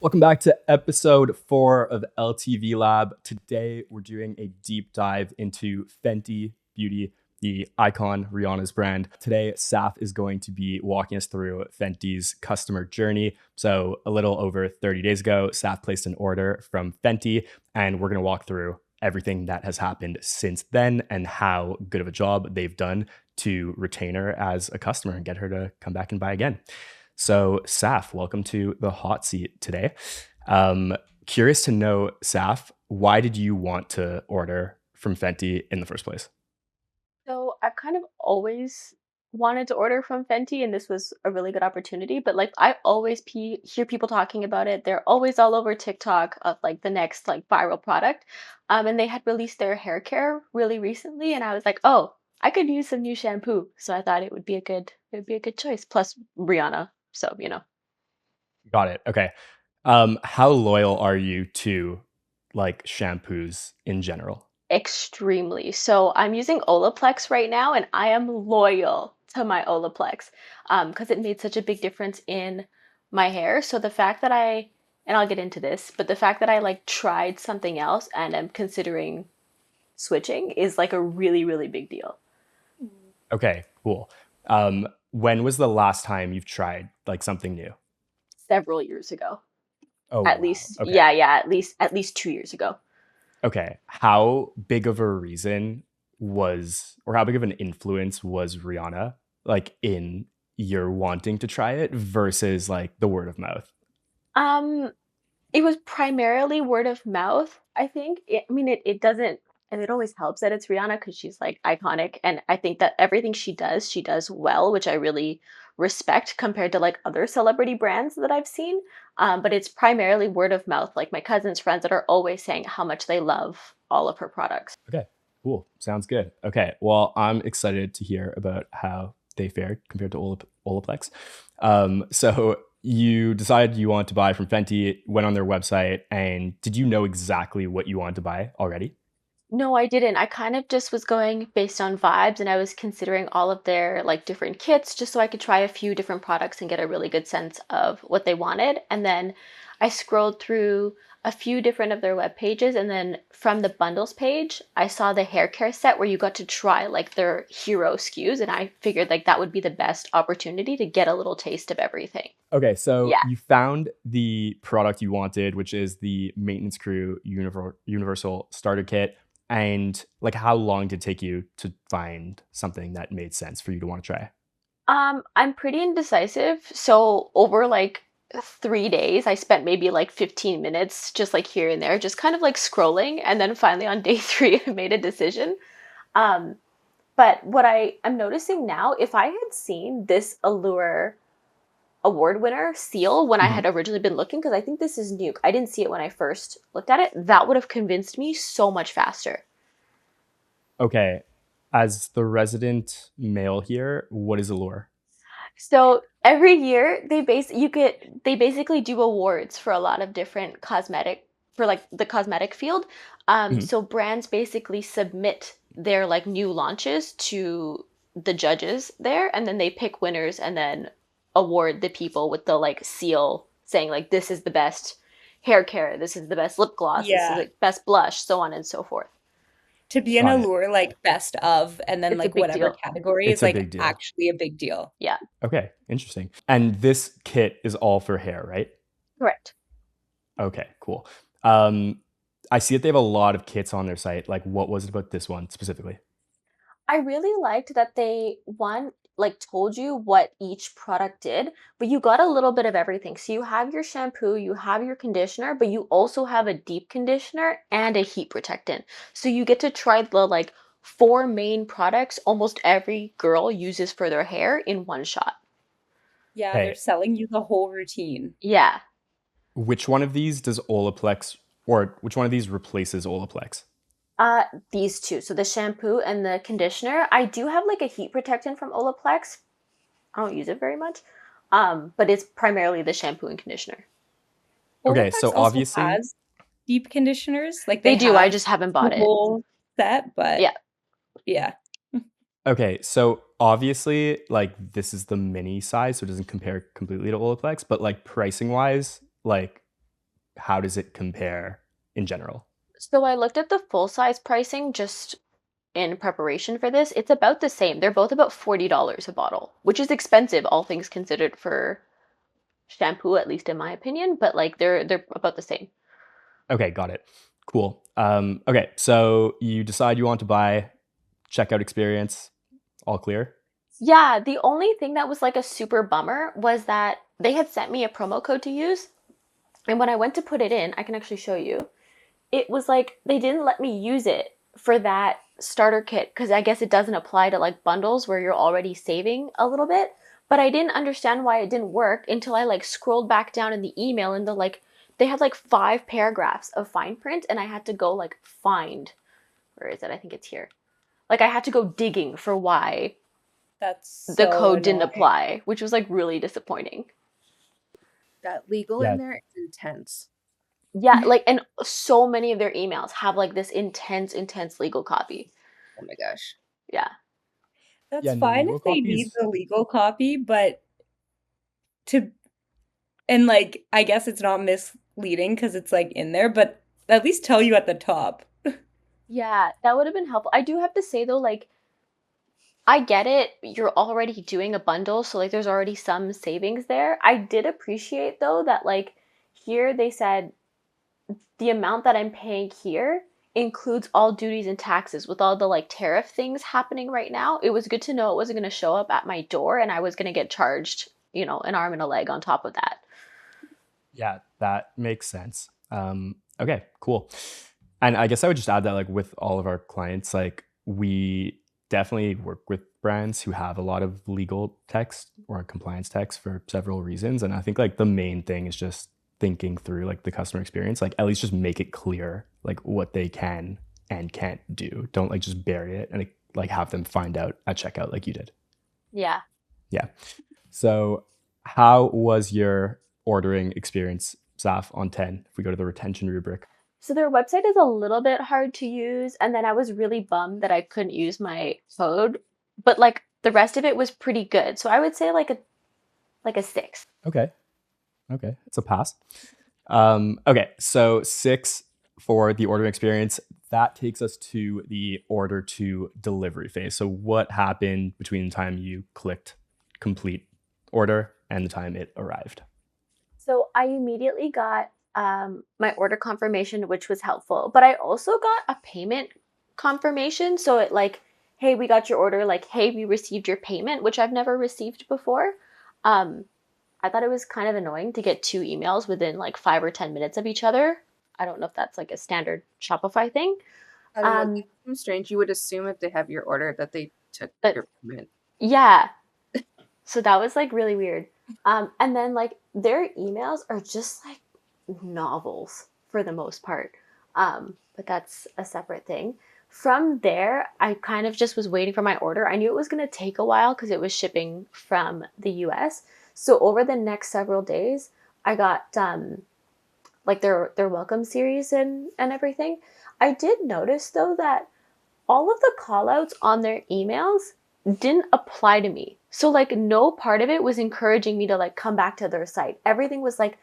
Welcome back to episode 4 of LTV Lab. Today, we're doing a deep dive into Fenty Beauty, the icon Rihanna's brand. Today, Saf is going to be walking us through Fenty's customer journey. So, a little over 30 days ago, Saf placed an order from Fenty, and we're going to walk through everything that has happened since then and how good of a job they've done to retain her as a customer and get her to come back and buy again. So, Saf, welcome to the hot seat today. Curious to know, Saf, why did you want to order from Fenty in the first place? So I've kind of always wanted to order from Fenty, and this was a really good opportunity. But like I always hear people talking about it. They're always all over TikTok of like the next like viral product. And they had released their hair care really recently, and I was like, oh, I could use some new shampoo. So I thought it would be a good choice. Plus Rihanna, so Got it. Okay. How loyal are you to like shampoos in general? extremely. So I'm using Olaplex right now, and I am loyal to my Olaplex because it made such a big difference in my hair. So the fact that and I'll get into this, but the fact that I like tried something else and am considering switching is like a really, really big deal. Okay, cool. When was the last time you've tried like something new? Several years ago, Oh, at wow. least, Okay. yeah, at least 2 years ago. Okay. How big of a reason or how big of an influence was Rihanna like in your wanting to try it versus like the word of mouth? Um, It was primarily word of mouth, I think. I mean, it doesn't, and it always helps that it's Rihanna because she's like iconic. And I think that everything she does well, which I really respect compared to like other celebrity brands that I've seen. But it's primarily word of mouth, like my cousins, friends that are always saying how much they love all of her products. Okay, cool. Sounds good. Okay, well, I'm excited to hear about how they fared compared to Olaplex. So you decided you want to buy from Fenty, went on their website, and did you know exactly what you wanted to buy already? No, I didn't. I kind of just was going based on vibes and I was considering all of their like different kits just so I could try a few different products and get a really good sense of what they wanted. And then I scrolled through a few different of their web pages and then from the bundles page, I saw the hair care set where you got to try like their hero SKUs and I figured like that would be the best opportunity to get a little taste of everything. Okay, so Yeah. you found the product you wanted, which is the Maintenance Crew Universal Starter Kit. And like, how long did it take you to find something that made sense for you to want to try? I'm pretty indecisive. So over like 3 days, I spent maybe like 15 minutes just like here and there, just kind of like scrolling. And then finally on day three, I made a decision. Um, but what I am noticing now, if I had seen this Allure award winner seal when I Mhm. had originally been looking, because I think this is new. I didn't see it when I first looked at it. That would have convinced me so much faster. Okay, as the resident male here, what is Allure? So every year they basically do awards for a lot of different cosmetic for like the cosmetic field. Mhm. So brands basically submit their like new launches to the judges there, and then they pick winners and then award the people with the like seal saying like this is the best hair care, this is the best lip gloss, this is Yeah. the best blush, so on and so forth. To be an Got it. allure like best of and then It's a like big whatever deal. category It's is a like big deal. actually a big deal. Yeah, Okay, interesting. And this kit is all for hair, right? correct. Okay, cool. Um, I see that they have a lot of kits on their site. Like, what was it about this one specifically? I really liked that they one like told you what each product did, but you got a little bit of everything. So you have your shampoo, you have your conditioner, but you also have a deep conditioner and a heat protectant. So you get to try the like four main products almost every girl uses for their hair in one shot. Yeah, they're Okay, selling you the whole routine. Yeah. which one of these does Olaplex, or which one of these replaces Olaplex? Uh these two. So the shampoo and the conditioner. I do have like a heat protectant from Olaplex. I don't use it very much. But it's primarily the shampoo and conditioner. Okay, Olaplex so also obviously, has deep conditioners. Like They they do, I have just haven't the bought it. whole set, but Yeah. yeah. okay, so obviously, like this is the mini size, so it doesn't compare completely to Olaplex, but like pricing wise, like how does it compare in general? So I looked at the full size pricing just in preparation for this. It's about the same. They're both about $40 a bottle, which is expensive, all things considered, for shampoo, at least in my opinion, but like they're about the same. Okay, got it. Cool. Okay, so you decide you want to buy, checkout experience, all clear? Yeah, the only thing that was like a super bummer was that they had sent me a promo code to use, and when I went to put it in, I can actually show you. It was like they didn't let me use it for that starter kit because I guess it doesn't apply to like bundles where you're already saving a little bit. But I didn't understand why it didn't work until I like scrolled back down in the email and they had like 5 paragraphs of fine print and I had to go like find, where is it? I think it's here. Like I had to go digging for why That's the so code didn't annoying. apply, which was like really disappointing. That legal Yeah. in there is intense. Yeah, like, and so many of their emails have like this intense legal copy. Oh my gosh. Yeah. That's Yeah, and the fine legal if they need copies. the legal copy, but to and like I guess it's not misleading because it's like in there, but at least tell you at the top. Yeah, that would have been helpful. I do have to say though, like, I get it. You're already doing a bundle, so like there's already some savings there. I did appreciate though that like here they said the amount that I'm paying here includes all duties and taxes with all the like tariff things happening right now. It was good to know it wasn't going to show up at my door and I was going to get charged, an arm and a leg on top of that. Yeah, that makes sense. Okay, cool. And I guess I would just add that like with all of our clients, like we definitely work with brands who have a lot of legal text or compliance text for several reasons. And I think like the main thing is just thinking through like the customer experience, like at least just make it clear like what they can and can't do. Don't like just bury it and like have them find out at checkout like you did. Yeah. Yeah. So how was your ordering experience, Saf, on 10 if we go to the retention rubric? So their website is a little bit hard to use, and then I was really bummed that I couldn't use my code, but like the rest of it was pretty good. So I would say like a 6. Okay. It's a pass. Okay, so 6 for the ordering experience. That takes us to the order to delivery phase. So what happened between the time you clicked complete order and the time it arrived? So I immediately got my order confirmation, which was helpful, but I also got a payment confirmation. So it like, hey, we got your order. Like, hey, we received your payment, which I've never received before. I thought it was kind of annoying to get 2 emails within like 5 or 10 minutes of each other. I don't know if that's like a standard Shopify thing. I don't know. That seems strange. You would assume if they have your order that they took But- your payment. Yeah. So that was like really weird. And then like their emails are just like novels for the most part. But that's a separate thing. From there, I kind of just was waiting for my order. I knew it was going to take a while because it was shipping from the US. So over the next several days, I got like their welcome series and everything. I did notice though that all of the call outs on their emails didn't apply to me. So like no part of it was encouraging me to like come back to their site. Everything was like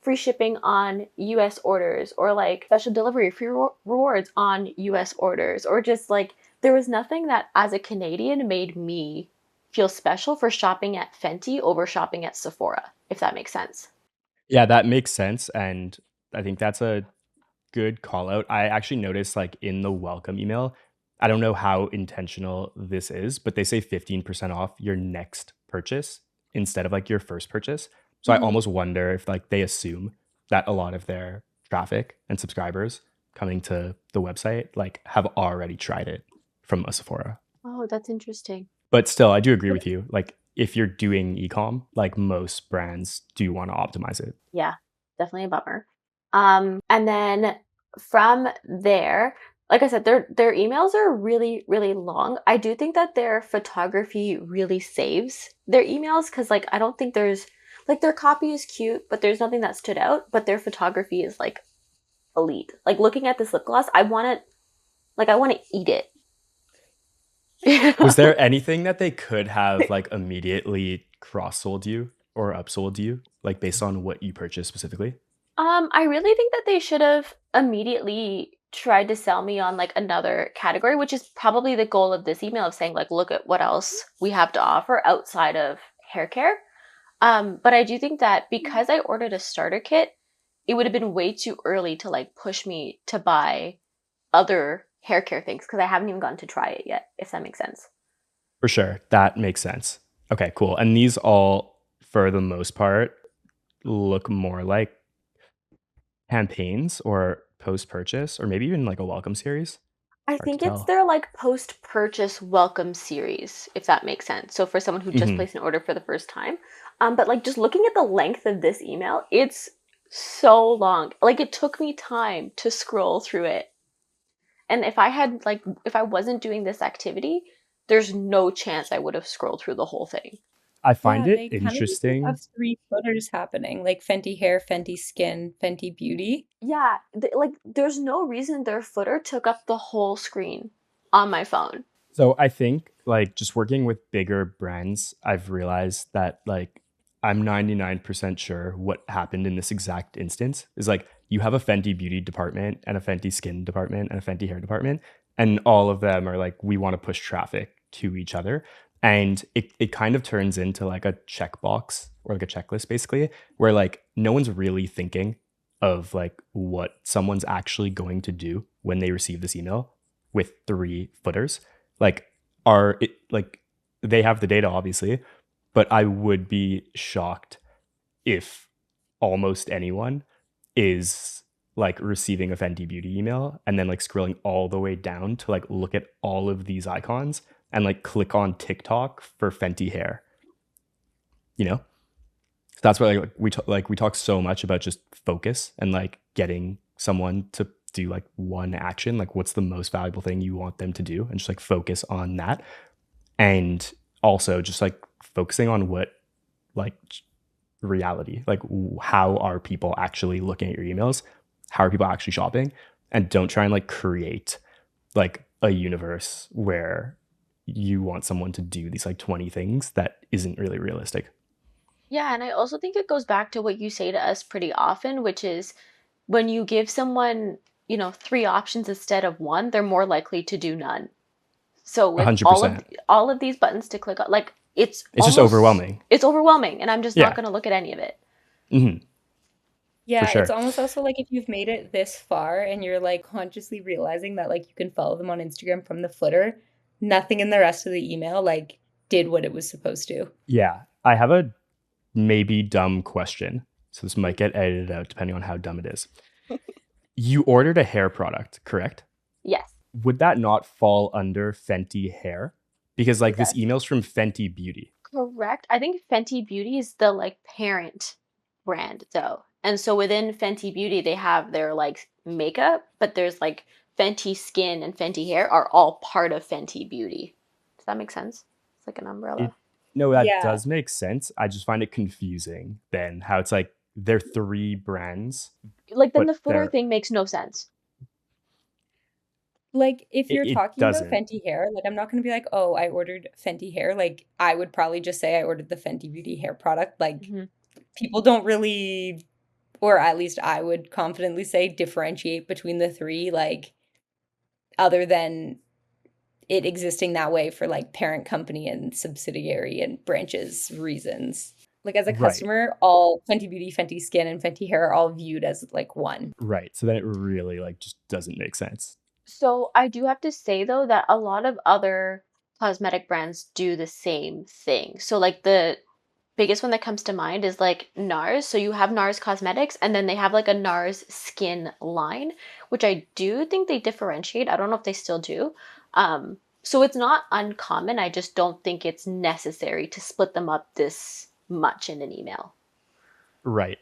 free shipping on US orders or like special delivery free rewards on US orders or just like there was nothing that as a Canadian made me feel special for shopping at Fenty over shopping at Sephora, if that makes sense. Yeah, that makes sense. And I think that's a good call out. I actually noticed like in the welcome email, I don't know how intentional this is, but they say 15% off your next purchase instead of like your first purchase. So I almost wonder if like they assume that a lot of their traffic and subscribers coming to the website like have already tried it from a Sephora. Oh, that's interesting. But still, I do agree with you. Like if you're doing ecom, like most brands do want to optimize it. Yeah, definitely a bummer. And then from there, like I said, their emails are really, really long. I do think that their photography really saves their emails because like I don't think there's like their copy is cute, but there's nothing that stood out, but their photography is like elite. Like looking at this lip gloss, I want to eat it. Was there anything that they could have like immediately cross-sold you or upsold you? like based on what you purchased specifically? I really think that they should have immediately tried to sell me on like another category, which is probably the goal of this email of saying like, look at what else we have to offer outside of hair care. But I do think that because I ordered a starter kit, it would have been way too early to like push me to buy other hair care things because I haven't even gotten to try it yet, if that makes sense. For sure. That makes sense. Okay, cool. And these all, for the most part, look more like campaigns or post purchase, or maybe even like a welcome series. I Hard to think it's tell. their like post purchase welcome series, if that makes sense. So for someone who just Hmm. placed an order for the first time. But like just looking at the length of this email, it's so long. Like it took me time to scroll through it. And if I wasn't doing this activity, there's no chance I would have scrolled through the whole thing. I find Yeah, it they kind of just have interesting. three footers happening, like Fenty Hair, Fenty Skin, Fenty Beauty. Yeah, like there's no reason their footer took up the whole screen on my phone. So I think like just working with bigger brands, I've realized that like I'm 99% sure what happened in this exact instance is like you have a Fenty beauty department and a Fenty skin department and a Fenty hair department, and all of them are like, we want to push traffic to each other. And it kind of turns into like a checkbox or like a checklist basically, where like no one's really thinking of like what someone's actually going to do when they receive this email with three footers. Like are it like they have the data obviously, but I would be shocked if almost anyone is like receiving a Fenty Beauty email and then like scrolling all the way down to like look at all of these icons and like click on TikTok for Fenty hair, you know? So that's why like we talk so much about just focus and like getting someone to do like one action, like what's the most valuable thing you want them to do, and just like focus on that. And also just like focusing on what like reality, like how are people actually looking at your emails, how are people actually shopping, and don't try and like create like a universe where you want someone to do these like 20 things that isn't really realistic. Yeah, and I also think it goes back to what you say to us pretty often, which is when you give someone, three options instead of one, they're more likely to do none. So with all of 100%. all of these buttons to click on, like It's just overwhelming. it's overwhelming, and I'm just not Yeah. going to look at any of it. Hmm. For Yeah, it's sure. almost also like if you've made it this far and you're like consciously realizing that like you can follow them on Instagram from the footer, nothing in the rest of the email like did what it was supposed to. Yeah. I have a maybe dumb question. So this might get edited out depending on how dumb it is. You ordered a hair product, correct? Yes, Would that not fall under Fenty hair? Because it like this does. email's from Fenty Beauty. Correct. I think Fenty Beauty is the like parent brand though. And so within Fenty Beauty they have their like makeup, but there's like Fenty Skin and Fenty Hair are all part of Fenty Beauty. Does that make sense? It's like an It umbrella. No, that Yeah. does make sense. I just find it confusing then how it's like they're three brands, Like then the but footer thing makes no sense. Like if you're it talking about doesn't. Fenty hair, like I'm not gonna be like, oh, I ordered Fenty hair. Like I would probably just say I ordered the Fenty Beauty hair product. Like Hmm. people don't really, or at least I would confidently say differentiate between the three, like other than it existing that way for like parent company and subsidiary and branches reasons. Like as a Right. customer, all Fenty Beauty, Fenty Skin, and Fenty Hair are all viewed as like one. Right. So then it really like just doesn't make sense. So I do have to say though that a lot of other cosmetic brands do the same thing. So like the biggest one that comes to mind is like NARS. So you have NARS Cosmetics and then they have like a NARS skin line, which I do think they differentiate. I don't know if they still do. So it's not uncommon. I just don't think it's necessary to split them up this much in an email. Right.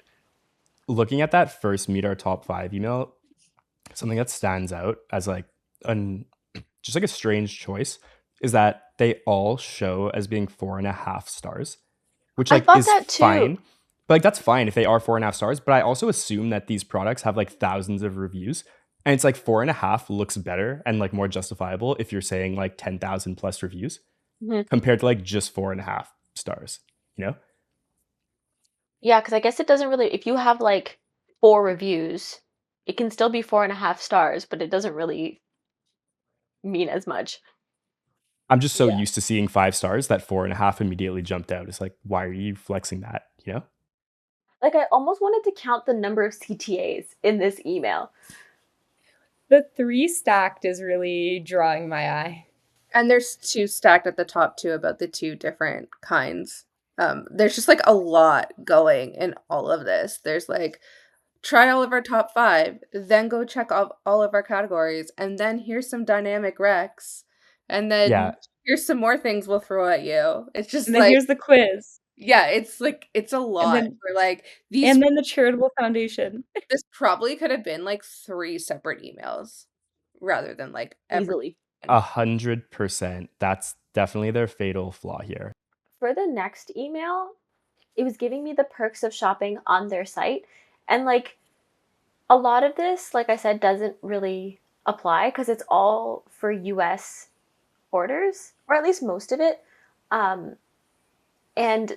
Looking at that first meet our top 5 email, something that stands out as like an just like a strange choice is that they all show as being 4.5 stars, which I like thought is that too. fine. But like that's fine if they are 4.5 stars. But I also assume that these products have like thousands of reviews. And it's like 4.5 looks better and like more justifiable if you're saying like 10,000 plus reviews Mhm. compared to like just 4.5 stars, you know? Yeah, because I guess it doesn't really, if you have like 4 reviews, it can still be 4.5 stars, but it doesn't really mean as much. I'm just so Yeah. used to seeing 5 stars that 4.5 immediately jumped out. It's like, why are you flexing that? You know? Like, I almost wanted to count the number of CTAs in this email. The 3 stacked is really drawing my eye. And there's 2 stacked at the top too about the 2 different kinds. There's just like a lot going in all of this. There's like try all of our top 5, then go check all of our categories, and then here's some dynamic recs, and then Yeah. here's some more things we'll throw at you. It's just And then like, here's the quiz. yeah, it's like it's a And lot. then We're like and then the charitable foundation. this probably could have been like 3 separate emails rather than like every. Easily. 100%. That's definitely their fatal flaw here. For the next email, it was giving me the perks of shopping on their site. And like a lot of this, like I said, doesn't really apply because it's all for US orders, or at least most of it. Um, and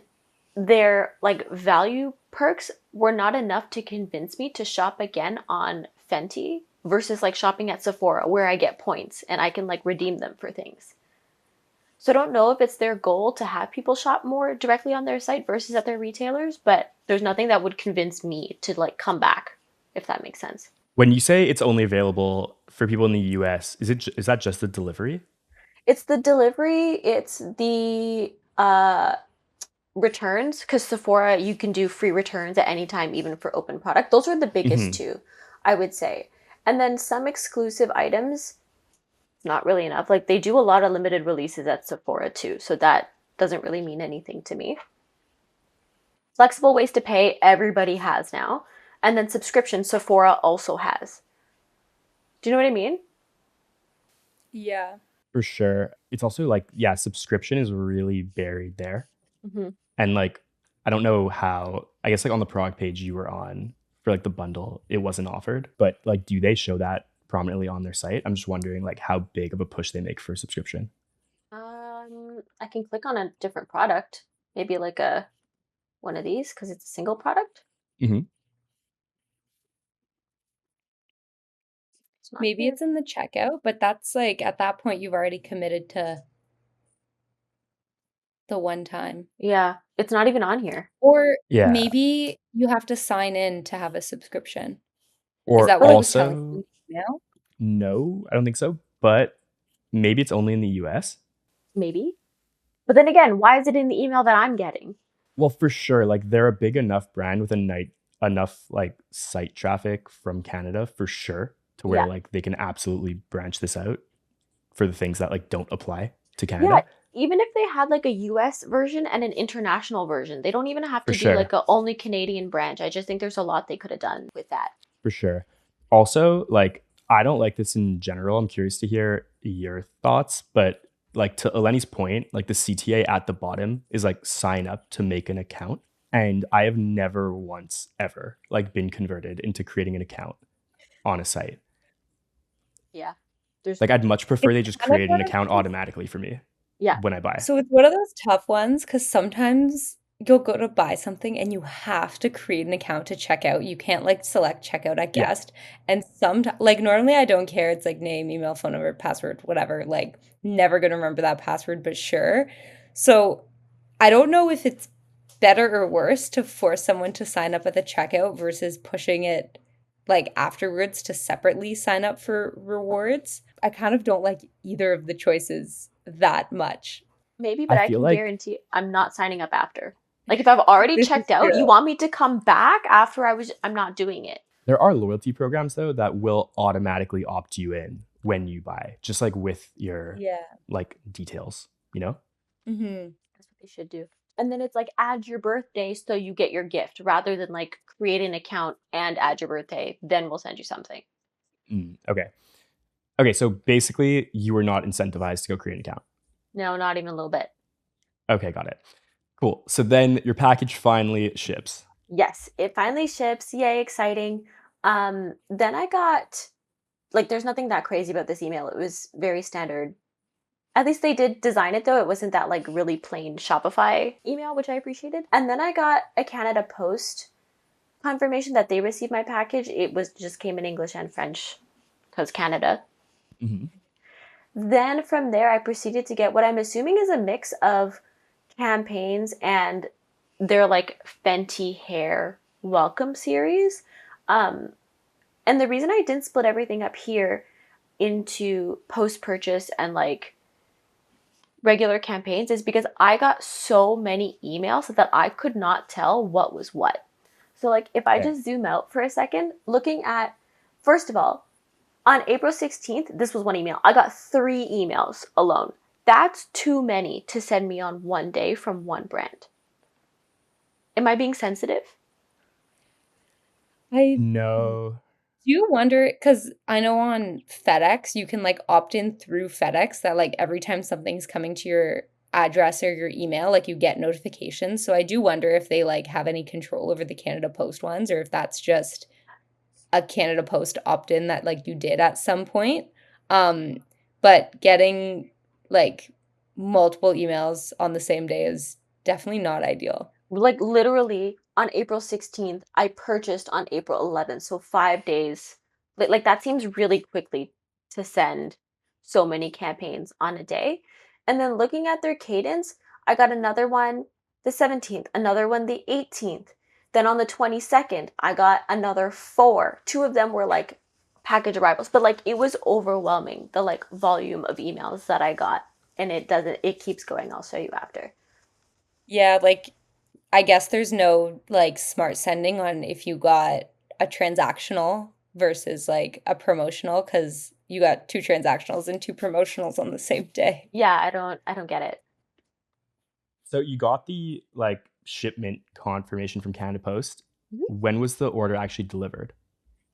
their like value perks were not enough to convince me to shop again on Fenty versus like shopping at Sephora where I get points and I can like redeem them for things. So I don't know if it's their goal to have people shop more directly on their site versus at their retailers, but there's nothing that would convince me to like come back, if that makes sense. When you say it's only available for people in the US, is that just the delivery? It's the delivery, it's the returns, because Sephora, you can do free returns at any time, even for open product. Those are the biggest Mhm. two, I would say. And then some exclusive items, not really enough. Like they do a lot of limited releases at Sephora too, so that doesn't really mean anything to me. Flexible ways to pay, everybody has now. And then subscription, Sephora also has. Do you know what I mean? Yeah. For sure. It's also like, yeah, subscription is really buried there. Mm-hmm. And like, I don't know how, I guess like on the product page you were on for like the bundle, it wasn't offered, but like, do they show that prominently on their site? I'm just wondering like how big of a push they make for subscription. I can click on a different product, maybe like a one of these because it's a single product. Hmm. It's not Maybe here. it's in the checkout, but that's like at that point you've already committed to the one time. Yeah, it's not even on here. Or Yeah. maybe you have to sign in to have a subscription. Is Or that what it was telling you also, in the email? no, I don't think so, but maybe it's only in the US. Maybe. But then again, why is it in the email that I'm getting? Well, for sure. Like they're a big enough brand with enough like site traffic from Canada for sure to where Yeah. like they can absolutely branch this out for the things that like don't apply to Yeah, Canada. even if they had like a US version and an international version, they don't even have For to do sure. like a only Canadian branch. I just think there's a lot they could have done with that. For sure. Also, like I don't like this in general. I'm curious to hear your thoughts, but like to Eleni's point, like the CTA at the bottom is like sign up to make an account. And I have never once ever like been converted into creating an account on a site. Yeah. There's Like I'd much prefer It's they just kind of create an one of account those automatically for me yeah. when I buy. So it's one of those tough ones because sometimes you'll go to buy something and you have to create an account to check out. You can't like select checkout at Yeah, guest. And sometimes, like normally I don't care. It's like name, email, phone number, password, whatever. Like never gonna remember that password, but sure. So I don't know if it's better or worse to force someone to sign up at the checkout versus pushing it like afterwards to separately sign up for rewards. I kind of don't like either of the choices that much. Maybe, but I I feel can like guarantee I'm not signing up after. Like if I've already This is checked out, you true. want me to come back after I'm not doing it. there are loyalty programs though that will automatically opt you in when you buy, just like with your Yeah. like details, you know? Mm-hmm. That's what they should do. And then it's like add your birthday so you get your gift rather than like create an account and add your birthday, then we'll send you something. Okay. Okay, so basically you were not incentivized to go create an account. No, not even a little bit. Okay, got it. Cool. So then your package finally ships. Yes, it finally ships. Yay, exciting. Then I got like there's nothing that crazy about this email. It was very standard. At least they did design it though. It wasn't that like really plain Shopify email, which I appreciated. And then I got a Canada Post confirmation that they received my package. It was just came in English and French because Canada. Hmm. Then from there, I proceeded to get what I'm assuming is a mix of campaigns and their like Fenty hair welcome series. Um, and the reason I didn't split everything up here into post purchase and like regular campaigns is because I got so many emails that I could not tell what was what. So, like, if I Okay. just zoom out for a second, looking at, first of all, on April 16th, this was one email. I got 3 emails alone. That's too many to send me on one day from one brand. Am I being sensitive? I No. do you wonder, because I know on FedEx, you can like opt in through FedEx that like every time something's coming to your address or your email, like you get notifications. So I do wonder if they like have any control over the Canada Post ones or if that's just a Canada Post opt-in that like you did at some point. Um, but getting like multiple emails on the same day is definitely not ideal. Like, literally on April 16th, I purchased on April 11th. So 5 days. Like that seems really quickly to send so many campaigns on a day. And then looking at their cadence, I got another one the 17th, another one the 18th. Then on the 22nd, I got another 4. 2 of them were like package arrivals, but like it was overwhelming, the like volume of emails that I got. And it keeps going. I'll show you after. Yeah, like I guess there's no like smart sending on if you got a transactional versus like a promotional because you got 2 transactionals and 2 promotionals on the same day. Yeah, I don't get it. So you got the like shipment confirmation from Canada Post. Mhm. When was the order actually delivered?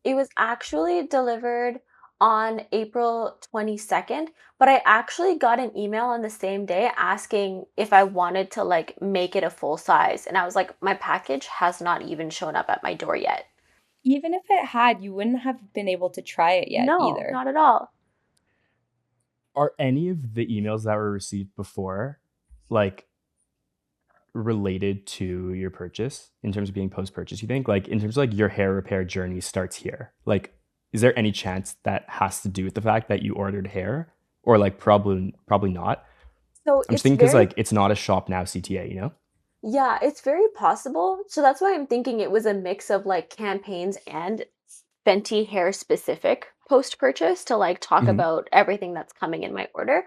It was actually delivered on April 22nd, but I actually got an email on the same day asking if I wanted to like make it a full size. And I was like, my package has not even shown up at my door yet. Even if it had, you wouldn't have been able to try it yet No, either. not at all. Are any of the emails that were received before like related to your purchase in terms of being post purchase? You think like in terms of like your hair repair journey starts here? Like, is there any chance that has to do with the fact that you ordered hair, or like probably not? So I'm just it's thinking because very, like it's not a shop now CTA, you know? yeah, it's very possible. So that's why I'm thinking it was a mix of like campaigns and Fenty hair specific post purchase to like talk Hmm. about everything that's coming in my order.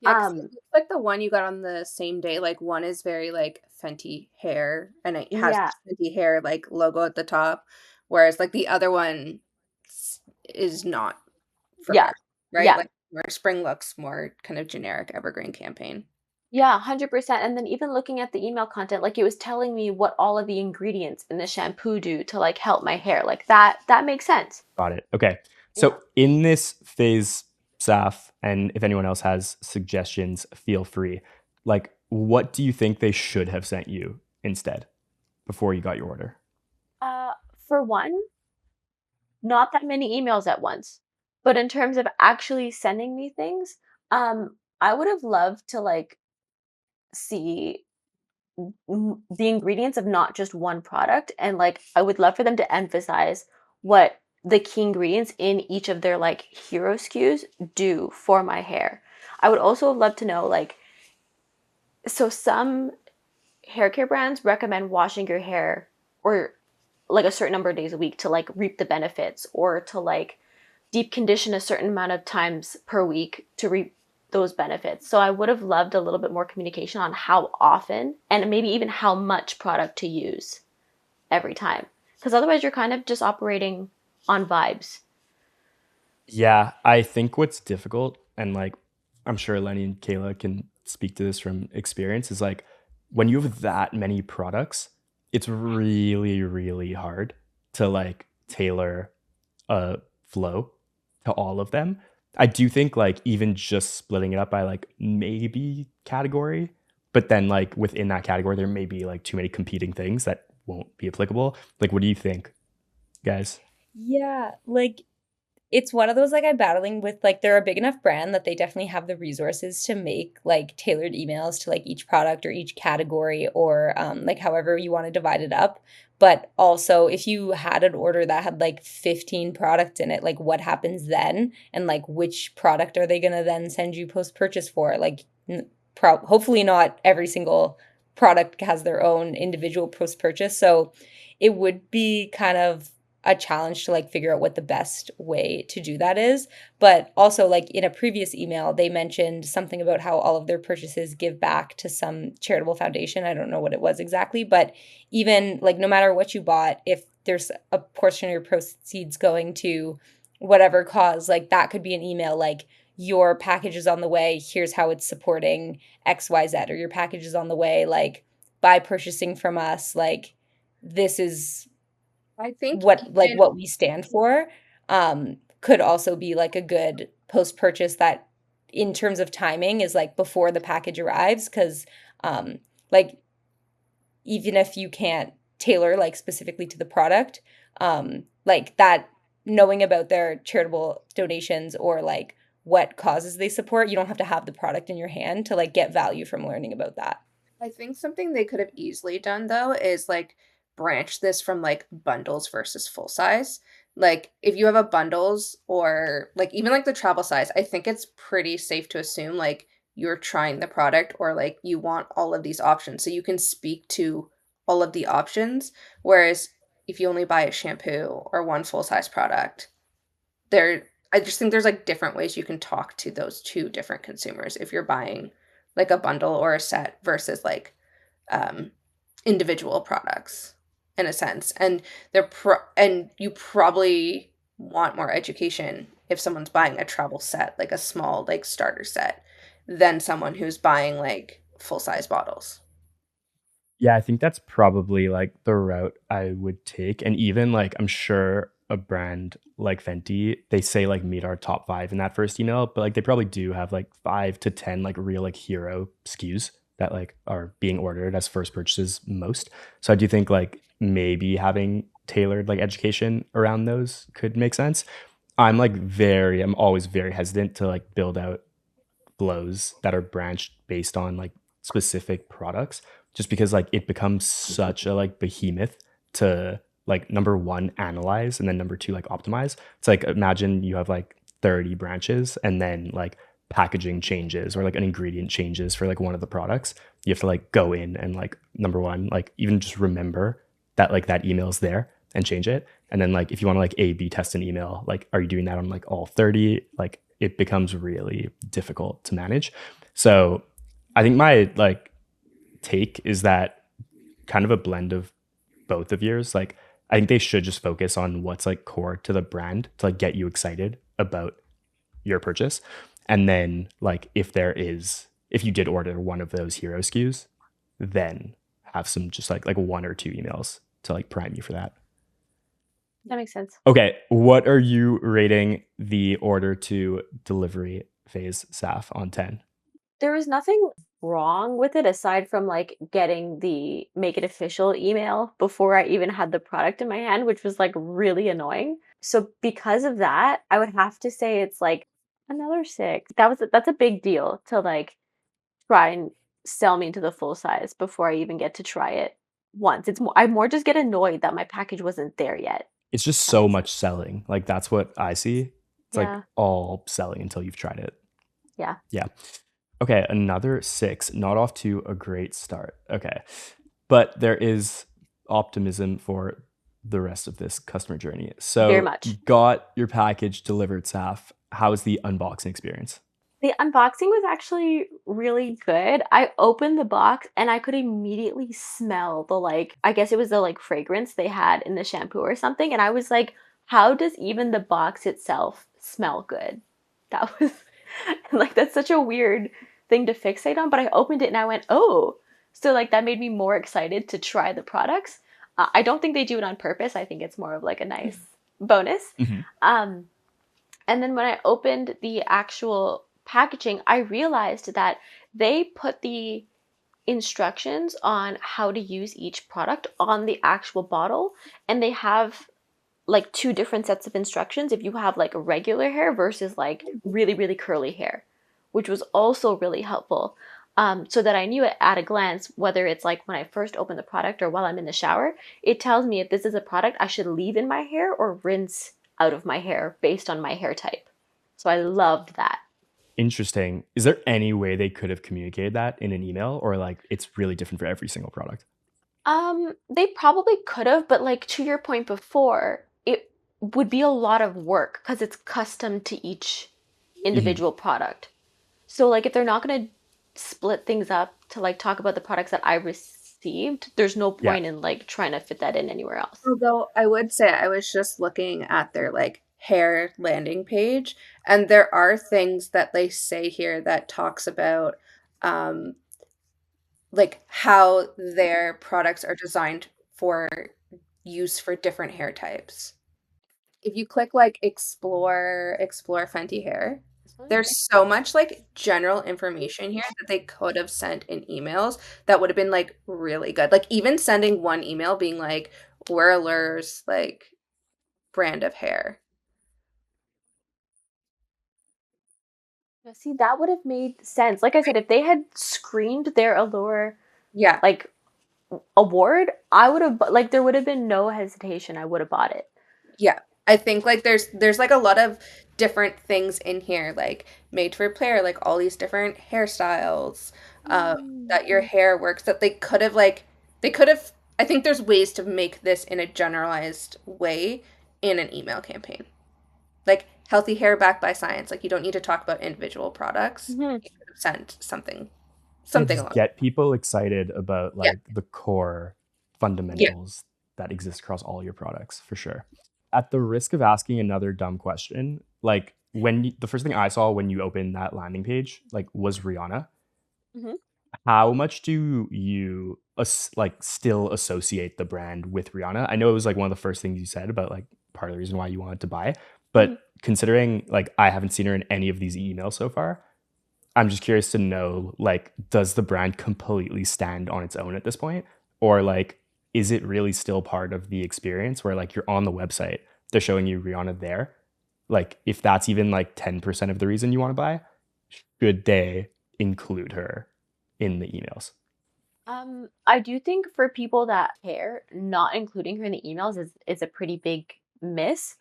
Yeah, 'cause it Um, looks like the one you got on the same day, like, one is very, like, Fenty hair, and it has yeah, the Fenty hair, like, logo at the top, whereas, like, the other one is not for yeah, hair, right? yeah. Like, where spring looks more kind of generic evergreen campaign. Yeah, 100%. And then even looking at the email content, like it was telling me what all of the ingredients in the shampoo do to like help my hair. Like that makes sense. Got it. Okay. Yeah. So in this phase, Saf, and if anyone else has suggestions, feel free. Like, what do you think they should have sent you instead before you got your order? For one, not that many emails at once. But in terms of actually sending me things, I would have loved to like see the ingredients of not just one product, and like I would love for them to emphasize what the key ingredients in each of their like hero SKUs do for my hair. I would also love to know like, so some hair care brands recommend washing your hair or like a certain number of days a week to like reap the benefits, or to like deep condition a certain amount of times per week to reap those benefits. So I would have loved a little bit more communication on how often and maybe even how much product to use every time. Because otherwise you're kind of just operating on vibes. Yeah, I think what's difficult, and like I'm sure Lenny and Kayla can speak to this from experience, is like when you have that many products, it's really, really hard to like tailor a flow to all of them. I do think like even just splitting it up by like maybe category, but then like within that category, there may be like too many competing things that won't be applicable. Like, what do you think, guys? Yeah, like It's one of those, like, I'm battling with, like, they're a big enough brand that they definitely have the resources to make, like, tailored emails to, like, each product or each category or, like, however you wanna divide it up. But also, if you had an order that had, like, 15 products in it, like, what happens then? And, like, which product are they gonna then send you post-purchase for? Like, hopefully not every single product has their own individual post-purchase, so it would be kind of a challenge to like figure out what the best way to do that is. But also, like in a previous email, they mentioned something about how all of their purchases give back to some charitable foundation. I don't know what it was exactly, but even like no matter what you bought, if there's a portion of your proceeds going to whatever cause, like that could be an email like your package is on the way, here's how it's supporting XYZ, or your package is on the way, like by purchasing from us, like this is I think like even what we stand for, could also be like a good post purchase that in terms of timing is like before the package arrives because like even if you can't tailor like specifically to the product, like that knowing about their charitable donations or like what causes they support, you don't have to have the product in your hand to like get value from learning about that. I think something they could have easily done though is like branch this from like bundles versus full size. Like if you have a bundles or like even like the travel size, I think it's pretty safe to assume like you're trying the product or like you want all of these options so you can speak to all of the options. Whereas if you only buy a shampoo or one full size product, there I just think there's like different ways you can talk to those two different consumers if you're buying like a bundle or a set versus like um individual products in a sense. And and you probably want more education if someone's buying a travel set, like a small like starter set, than someone who's buying like full size bottles. Yeah, I think that's probably like the route I would take. And even like I'm sure a brand like Fenty, they say like meet our top five in that first email, but like they probably do have like 5 to 10 like real like hero SKUs that like are being ordered as first purchases most. So I do think like maybe having tailored like education around those could make sense. I'm always very hesitant to like build out flows that are branched based on like specific products just because like it becomes such a like behemoth to like number one analyze and then number two like optimize. It's like imagine you have like 30 branches and then like packaging changes or like an ingredient changes for like one of the products. You have to like go in and like number one like even just remember that like that email's there and change it. And then like if you want to like A B test an email, like are you doing that on like all 30? Like it becomes really difficult to manage. So I think my like take is that kind of a blend of both of yours. Like I think they should just focus on what's like core to the brand to like get you excited about your purchase. And then like if you did order one of those hero SKUs, then have some just like one or two emails to like prime you for that. That makes sense. Okay, what are you rating the order to delivery phase, Saf, on 10? There was nothing wrong with it aside from like getting the make it official email before I even had the product in my hand, which was like really annoying. So because of that, I would have to say it's like another 6. That's a big deal to like try and sell me into the full size before I even get to try it once. I more just get annoyed that my package wasn't there yet. It's just That so makes sense. much selling. Like that's what I see. It's like Yeah. all selling until you've tried it. Yeah. Yeah. Okay, another 6. Not off to a great start. Okay. But there is optimism for the rest of this customer journey. Very So you much. got your package delivered, Saf. How was the unboxing experience? The unboxing was actually really good. I opened the box and I could immediately smell the like, I guess it was the like fragrance they had in the shampoo or something. And I was like, how does even the box itself smell good? That was like, that's such a weird thing to fixate on. But I opened it and I went, oh. So like that made me more excited to try the products. I don't think they do it on purpose. I think it's more of like a nice bonus. Mhm. Um, and then when I opened the actual packaging, I realized that they put the instructions on how to use each product on the actual bottle, and they have like two different sets of instructions if you have like regular hair versus like really, really curly hair, which was also really helpful. So that I knew it at a glance, whether it's like when I first open the product or while I'm in the shower, it tells me if this is a product I should leave in my hair or rinse out of my hair based on my hair type. So I loved that. Interesting. Is there any way they could have communicated that in an email, or like it's really different for every single product? They probably could have, but like to your point before, it would be a lot of work because it's custom to each Mhm. individual product. So like if they're not going to split things up to like talk about the products that I received, there's no Yeah. point in like trying to fit that in anywhere else. Although I would say I was just looking at their like hair landing page, and there are things that they say here that talks about um like how their products are designed for use for different hair types. If you click like explore Fenty hair, This one? there's so much like general information here that they could have sent in emails that would have been like really good. Like even sending one email being like, we're Allures like brand of hair. Now, see, that would have made sense. Like I said, if they had screamed their Allure Yeah. like award, I would have like there would have been no hesitation. I would have bought it. Yeah. I think like there's like a lot of different things in here, like made for player, like all these different hairstyles, Mm. that your hair works that they could have I think there's ways to make this in a generalized way in an email campaign. Like healthy hair backed by science. Like you don't need to talk about individual products. Mhm. You could have sent something Yeah, something just along. get people excited about Yeah. like the core Yeah. fundamentals that exist across all your products for sure. At the risk of asking another dumb question, like the first thing I saw when you opened that landing page, like was Rihanna. Mhm. How much do you like still associate the brand with Rihanna? I know it was like one of the first things you said about like part of the reason why you wanted to buy, Mhm. but considering like I haven't seen her in any of these emails so far, I'm just curious to know, like, does the brand completely stand on its own at this point? Or like, is it really still part of the experience where like you're on the website, they're showing you Rihanna there? Like, if that's even like 10% of the reason you want to buy, should they include her in the emails? I do think for people that care, not including her in the emails is a pretty big miss.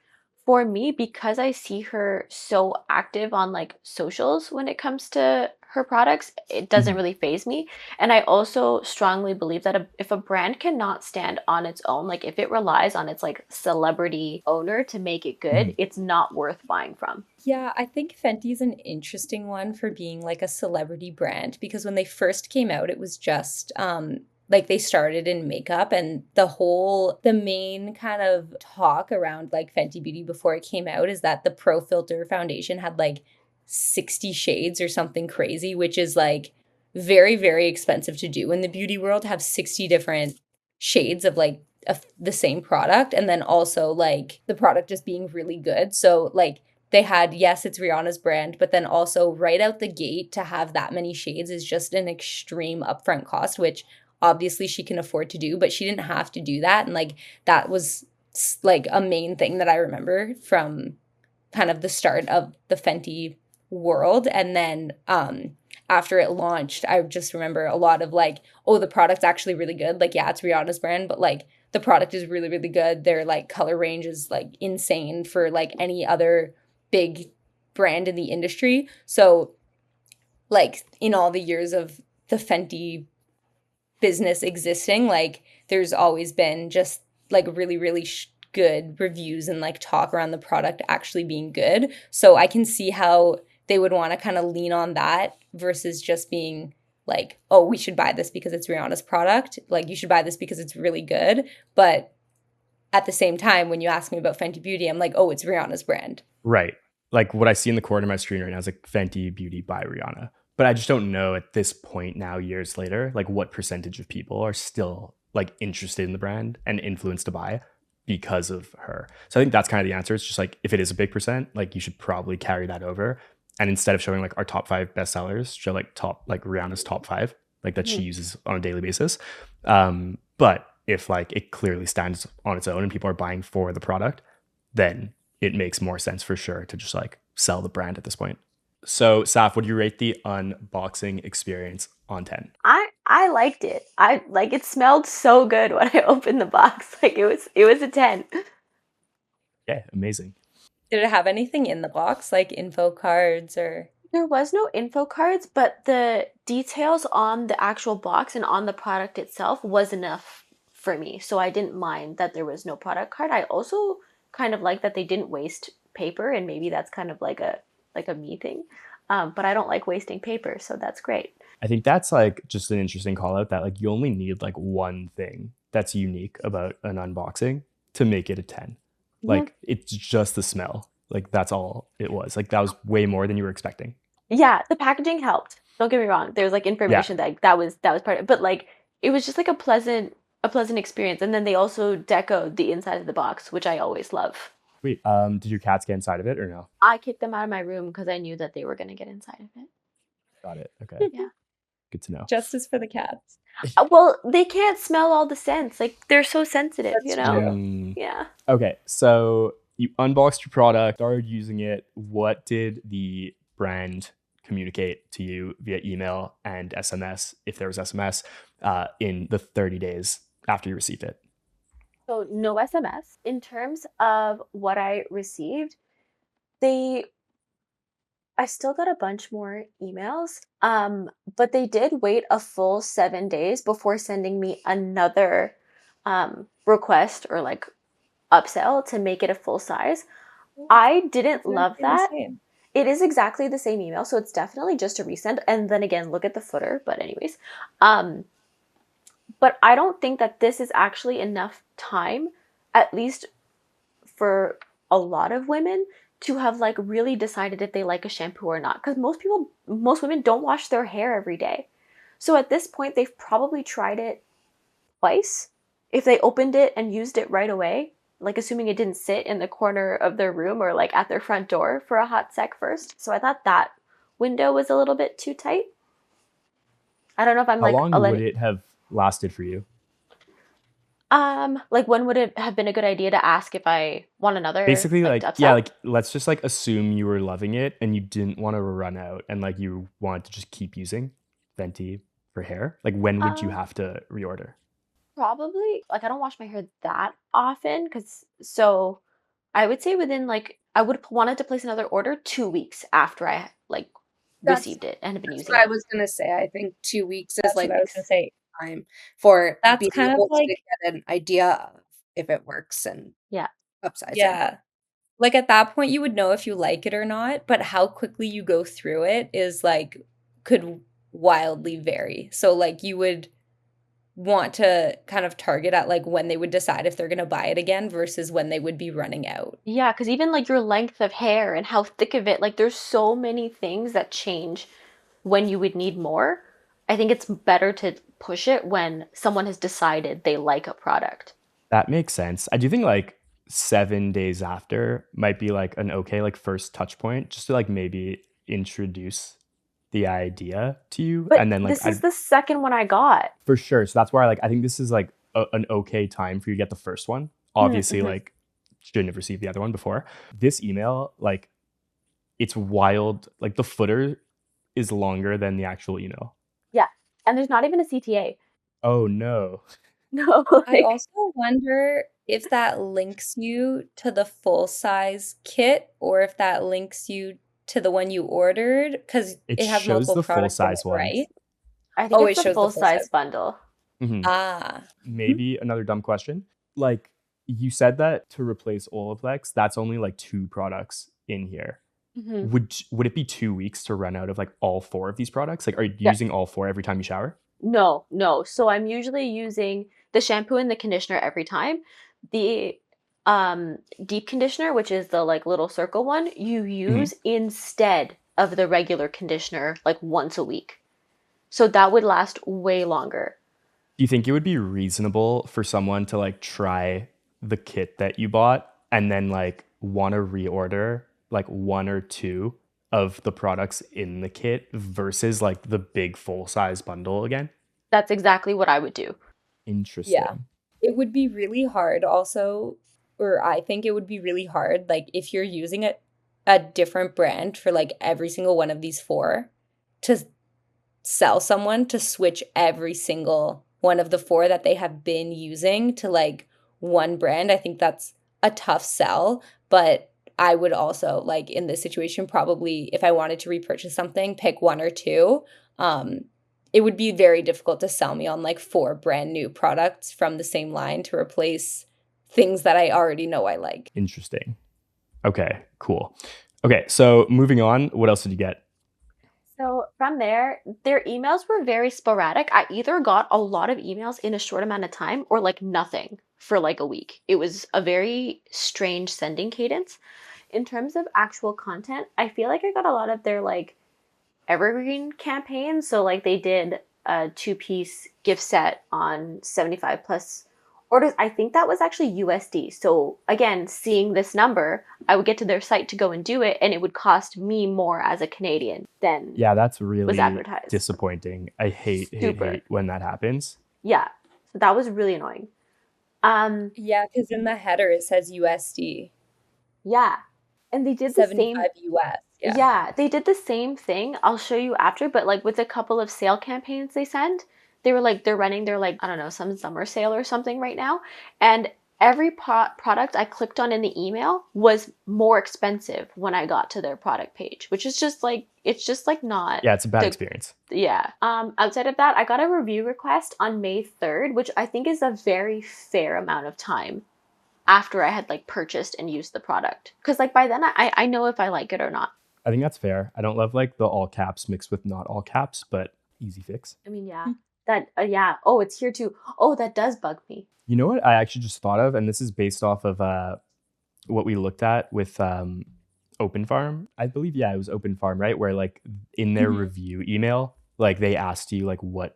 For me, because I see her so active on like socials when it comes to her products, it doesn't Mhm. really phase me. And I also strongly believe that if a brand cannot stand on its own, like if it relies on its like celebrity owner to make it good, Mhm. it's not worth buying from. Yeah, I think Fenty's an interesting one for being like a celebrity brand because when they first came out, it was just like they started in makeup and the main kind of talk around like Fenty Beauty before it came out is that the Pro Filter foundation had like 60 shades or something crazy, which is like very, very expensive to do in the beauty world, have 60 different shades of like the same product and then also like the product just being really good. So like they had, yes, it's Rihanna's brand, but then also right out the gate to have that many shades is just an extreme upfront cost, which obviously she can afford to do, but she didn't have to do that. And like that was like a main thing that I remember from kind of the start of the Fenty world. And then after it launched, I just remember a lot of like, oh, the product's actually really good. Like, yeah, it's Rihanna's brand, but like the product is really, really good. Their like color range is like insane for like any other big brand in the industry. So, like, in all the years of the Fenty business existing, like, there's always been just like really, really good reviews and like talk around the product actually being good. So, I can see how they would want to kind of lean on that versus just being like, oh, we should buy this because it's Rihanna's product. Like, you should buy this because it's really good. But at the same time, when you ask me about Fenty Beauty, I'm like, oh, it's Rihanna's brand. Right. Like what I see in the corner of my screen right now is like Fenty Beauty by Rihanna. But I just don't know at this point now, years later, like what percentage of people are still like interested in the brand and influenced to buy because of her. So I think that's kind of the answer. It's just like if it is a big percent, like you should probably carry that over. And instead of showing like our top five bestsellers, show like Rihanna's top five, like that she Mhm. uses on a daily basis. But if like it clearly stands on its own and people are buying for the product, then it makes more sense for sure to just like sell the brand at this point. So, Saf, would you rate the unboxing experience on 10? I liked it. I like it smelled so good when I opened the box. Like it was a 10. Yeah, amazing. Did it have anything in the box, like info cards or? There was no info cards, but the details on the actual box and on the product itself was enough for me. So I didn't mind that there was no product card. I also kind of like that they didn't waste paper, and maybe that's kind of like a me thing. But I don't like wasting paper, so that's great. I think that's like just an interesting call out that like you only need like one thing that's unique about an unboxing to make it a 10. Like it's just the smell. Like that's all it was. Like that was way more than you were expecting. Yeah, the packaging helped. Don't get me wrong. There's like information that was part of it, but like it was just like a pleasant experience. And then they also decoed the inside of the box, which I always love. Wait, did your cats get inside of it or no? I kicked them out of my room because I knew that they were going to get inside of it. Got it. Okay. Yeah. Good to know. Justice for the cats. Well, they can't smell all the scents. Like they're so sensitive, That's you know? true. Yeah. Okay, so you unboxed your product, started using it. What did the brand communicate to you via email and SMS, if there was SMS, in the 30 days after you received it? So no SMS. In terms of what I received, I still got a bunch more emails. But they did wait a full 7 days before sending me another request or like upsell to make it a full size. I didn't love that. It is exactly the same email, so it's definitely just a resend. And then again, look at the footer. But anyways, but I don't think that this is actually enough time, at least for a lot of women, to have like really decided if they like a shampoo or not. Because most women don't wash their hair every day. So at this point, they've probably tried it twice. If they opened it and used it right away, like assuming it didn't sit in the corner of their room or like at their front door for a hot sec first. So I thought that window was a little bit too tight. I don't know if I'm How like long would it have lasted for you? like when would it have been a good idea to ask if I want another? Basically, like like, upsell? yeah, like let's just like assume you were loving it and you didn't want to run out and like you wanted to just keep using Fenty for hair. Like when would you have to reorder? Probably like I don't wash my hair that often so I would say within like I would have wanted to place another order 2 weeks after I like received it and have been That's using what I it. was gonna say. I think 2 weeks is That's like what I was gonna say. time for That's being kind of able like, to get an idea of if it works and Yeah. upsizing. yeah. Like at that point, you would know if you like it or not, but how quickly you go through it is like, could wildly vary. So, like, you would want to kind of target at like when they would decide if they're going to buy it again versus when they would be running out. Yeah, because even like your length of hair and how thick of it, like there's so many things that change when you would need more. I think it's better to push it when someone has decided they like a product. That makes sense. I do think like 7 days after might be like an okay like first touch point just to like maybe introduce the idea to you. But And then like this is the second one I got. for sure. So that's where I think this is like an okay time for you to get the first one. Obviously, like shouldn't have received the other one before. This email, like it's wild. Like the footer is longer than the actual email. Yeah. And there's not even a CTA. Oh no. No. I also wonder if that links you to the full size kit or if that links you to the one you ordered because It it has shows multiple the full products in size it, one. right? I think Oh, it's it the shows the full full size size. bundle. Ah. Maybe another dumb question. Like you said that to replace Olaplex, that's only like 2 products in here. Would it be 2 weeks to run out of like all 4 of these products? Like are you Yeah. using all 4 every time you shower? No. So I'm usually using the shampoo and the conditioner every time. The deep conditioner, which is the like little circle one, you use instead of the regular conditioner like once a week. So that would last way longer. Do you think it would be reasonable for someone to like try the kit that you bought and then like want to reorder like 1 or 2 of the products in the kit versus like the big full size bundle again? That's exactly what I would do. Interesting. Yeah. It would be really hard also or I think it would be really hard, like if you're using a different brand for like every single one of these four, to sell someone to switch every single one of the four that they have been using to like one brand. I think that's a tough sell, but I would also like in this situation probably if I wanted to repurchase something, pick one or two. Um, it would be very difficult to sell me on like four brand new products from the same line to replace things that I already know I like. Interesting. Okay, cool. Okay, so moving on, what else did you get? So from there, their emails were very sporadic. I either got a lot of emails in a short amount of time or like nothing for like a week. It was a very strange sending cadence. In terms of actual content, I feel like I got a lot of their like evergreen campaigns. So like they did a two-piece gift set on 75 plus orders. I think that was actually USD. So again, seeing this number, I would get to their site to go and do it, and it would cost me more as a Canadian than Yeah, that's was really advertised. disappointing. I hate Super. when that happens. Yeah. So that was really annoying. Yeah, because in the header it says USD, Yeah. And they did the 75 same. US. Yeah. Yeah, they did the same thing. I'll show you after, but like with a couple of sale campaigns they send, they were like they're running their like I don't know, some summer sale or something right now, and every product I clicked on in the email was more expensive when I got to their product page, which is just like it's just like not Yeah, it's a bad the experience. yeah. Outside of that, I got a review request on May 3rd, which I think is a very fair amount of time after I had like purchased and used the product. Because like by then I know if I like it or not. I think that's fair. I don't love like the all caps mixed with not all caps, but easy fix. I mean, yeah. That yeah. Oh, it's here too. Oh, that does bug me. You know what I actually just thought of, and this is based off of what we looked at with Open Farm. I believe, yeah, it was Open Farm, right? Where like in their Mhm. review email, like they asked you like what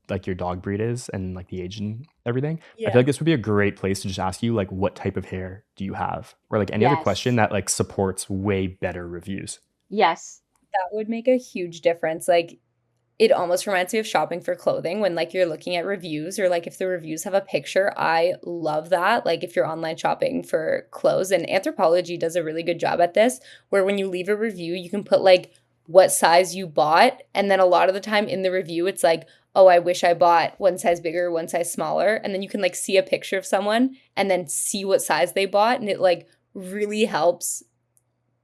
like your dog breed is and like the age and everything. I Yeah. feel like this would be a great place to just ask you like what type of hair do you have? Or like any other question Yes. that like supports way better reviews. Yes. That would make a huge difference. Like it almost reminds me of shopping for clothing when like you're looking at reviews or like if the reviews have a picture. I love that. Like if you're online shopping for clothes, and Anthropology does a really good job at this, where when you leave a review, you can put like what size you bought, and then a lot of the time in the review it's like, "Oh, I wish I bought one size bigger, one size smaller." And then you can like see a picture of someone and then see what size they bought, and it like really helps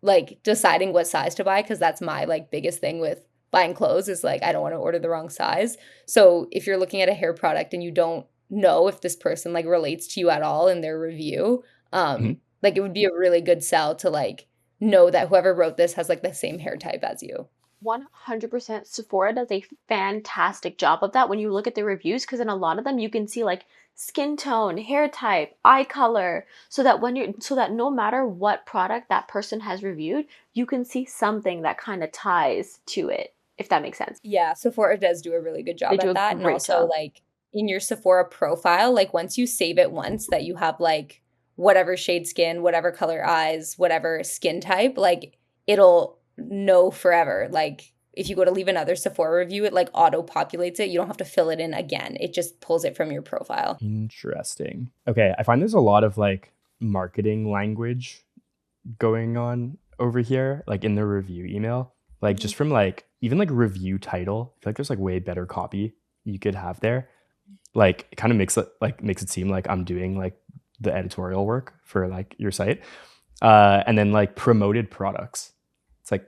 like deciding what size to buy, because that's my like biggest thing with buying clothes is like I don't want to order the wrong size. So if you're looking at a hair product and you don't know if this person like relates to you at all in their review, Mhm. like it would be a really good sell to like know that whoever wrote this has like the same hair type as you. 100% Sephora does a fantastic job of that when you look at the reviews, because in a lot of them you can see like skin tone, hair type, eye color, so that when you're so that no matter what product that person has reviewed, you can see something that kind of ties to it, if that makes sense. Yeah, Sephora does do a really good They job do at a that. And great also, job. like, in your Sephora profile, like, once you save it once that you have, like, whatever shade skin, whatever color eyes, whatever skin type, like, it'll know forever. Like, if you go to leave another Sephora review, it, like, auto-populates it. You don't have to fill it in again. It just pulls it from your profile. Interesting. Okay, I find there's a lot of like marketing language going on over here, like in the review email. Like Mhm. just from like even like review title, I feel like there's like way better copy you could have there. Like it kind of makes it seem like I'm doing like the editorial work for like your site. And then like promoted products. It's like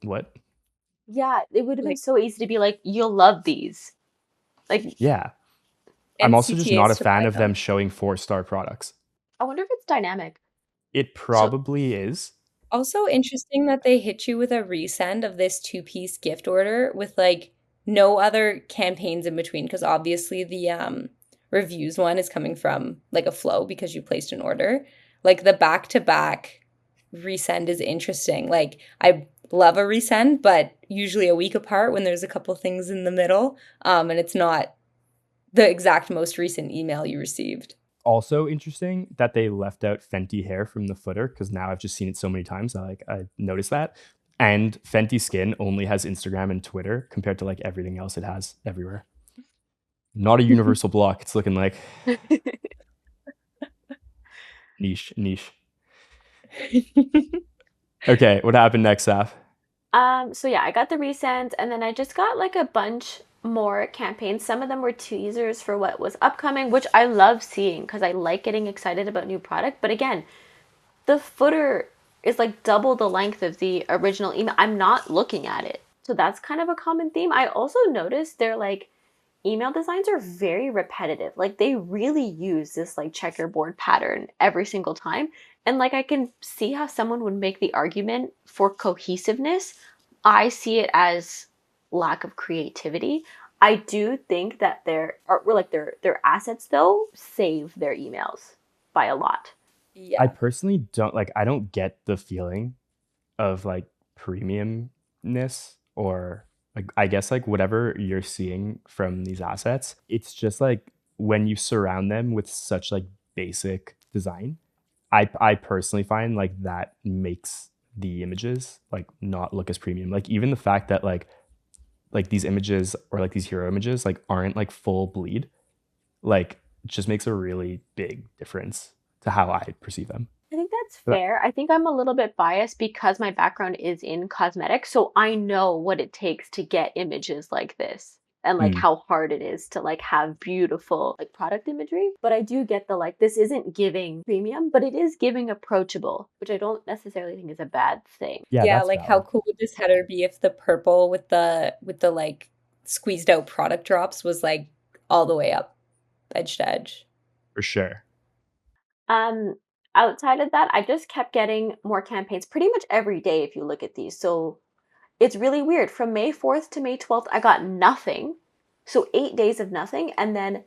what? Yeah, it would have been Like, so easy to be like, you'll love these. Like, Yeah. I'm and also just not a CTAs to fan buy of them them. showing 4-star products. I wonder if it's dynamic. It So, probably is. Also interesting that they hit you with a resend of this two-piece gift order with like no other campaigns in between, because obviously the reviews one is coming from like a flow because you placed an order. Like the back-to-back resend is interesting. Like I love a resend, but usually a week apart when there's a couple things in the middle, and it's not the exact most recent email you received. Also interesting that they left out Fenty hair from the footer because now I've just seen it so many times. I noticed that. And Fenty Skin only has Instagram and Twitter compared to like everything else it has everywhere. Not a universal block. It's looking like Niche. Okay, what happened next, Saf? So yeah, I got the resends and then I just got like a bunch more campaigns. Some of them were teasers for what was upcoming, which I love seeing because I like getting excited about new product. But again, the footer is like double the length of the original email. I'm not looking at it. So that's kind of a common theme. I also noticed they're like email designs are very repetitive. Like they really use this like checkerboard pattern every single time. And like I can see how someone would make the argument for cohesiveness. I see it as lack of creativity. I do think that their assets though save their emails by a lot. I Yeah. personally don't like, I don't get the feeling of like premiumness or like, I guess like whatever you're seeing from these assets. It's just like when you surround them with such like basic design, I personally find like that makes the images like not look as premium. Like even the fact that like these images or like these hero images like aren't like full bleed, like just makes a really big difference to how I perceive them. I think that's But fair. I think I'm a little bit biased because my background is in cosmetics, so I know what it takes to get images like this and like mm, how hard it is to like have beautiful like product imagery. But I do get the like this isn't giving premium, but it is giving approachable, which I don't necessarily think is a bad thing. yeah, Yeah, that's like how valid. cool would this header be if the purple with the like squeezed out product drops was like all the way up edge to edge. For sure. Um Outside of that, I just kept getting more campaigns pretty much every day if you look at these. So it's really weird. From May 4th to May 12th, I got nothing. So 8 days of nothing. And then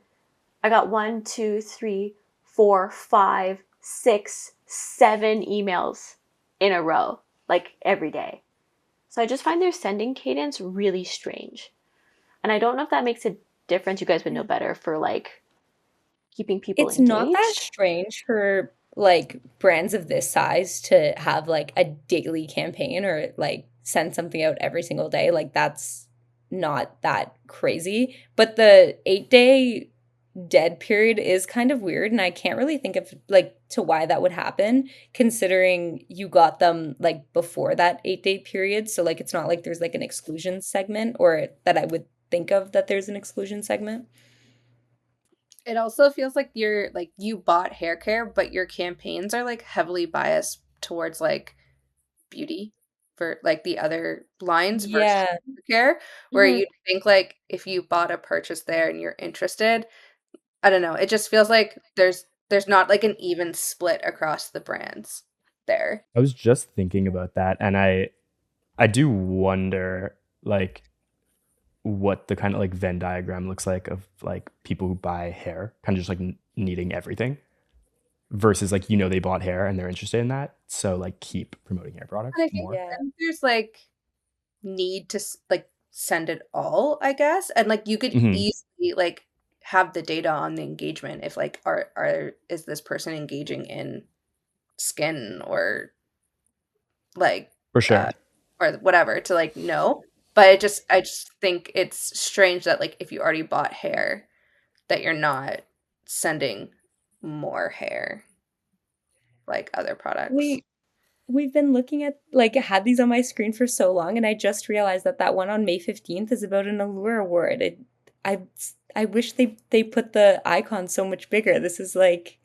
I got 1, 2, 3, 4, 5, 6, 7 emails in a row, like every day. So I just find their sending cadence really strange. And I don't know if that makes a difference. You guys would know better for like keeping people It's not that engaged. strange for like brands of this size to have like a daily campaign or like send something out every single day. Like that's not that crazy. But the 8-day dead period is kind of weird and I can't really think of like to why that would happen considering you got them like before that 8-day period. So like it's not like there's like an exclusion segment or that I would think of that there's an exclusion segment. It also feels like you're like you bought hair care, but your campaigns are like heavily biased towards like beauty for like the other lines versus Yeah. hair care, where Mhm. you'd think like if you bought a purchase there and you're interested, I don't know, it just feels like there's not like an even split across the brands there. I was just thinking about that, and I do wonder like what the kind of like Venn diagram looks like of like people who buy hair, kind of just like needing everything versus like they bought hair and they're interested in that, so like keep promoting hair And products I think more. Yeah. then there's like need to like send it all, I guess. And like you could Hmm. easily like have the data on the engagement if like are is this person engaging in skin or like For uh sure. or whatever to like know. But I just think it's strange that like if you already bought hair that you're not sending more hair like other products. We we've been looking at like had these on my screen for so long and I just realized that that one on May 15th is about an Allure award. I I wish they put the icon so much bigger. This is like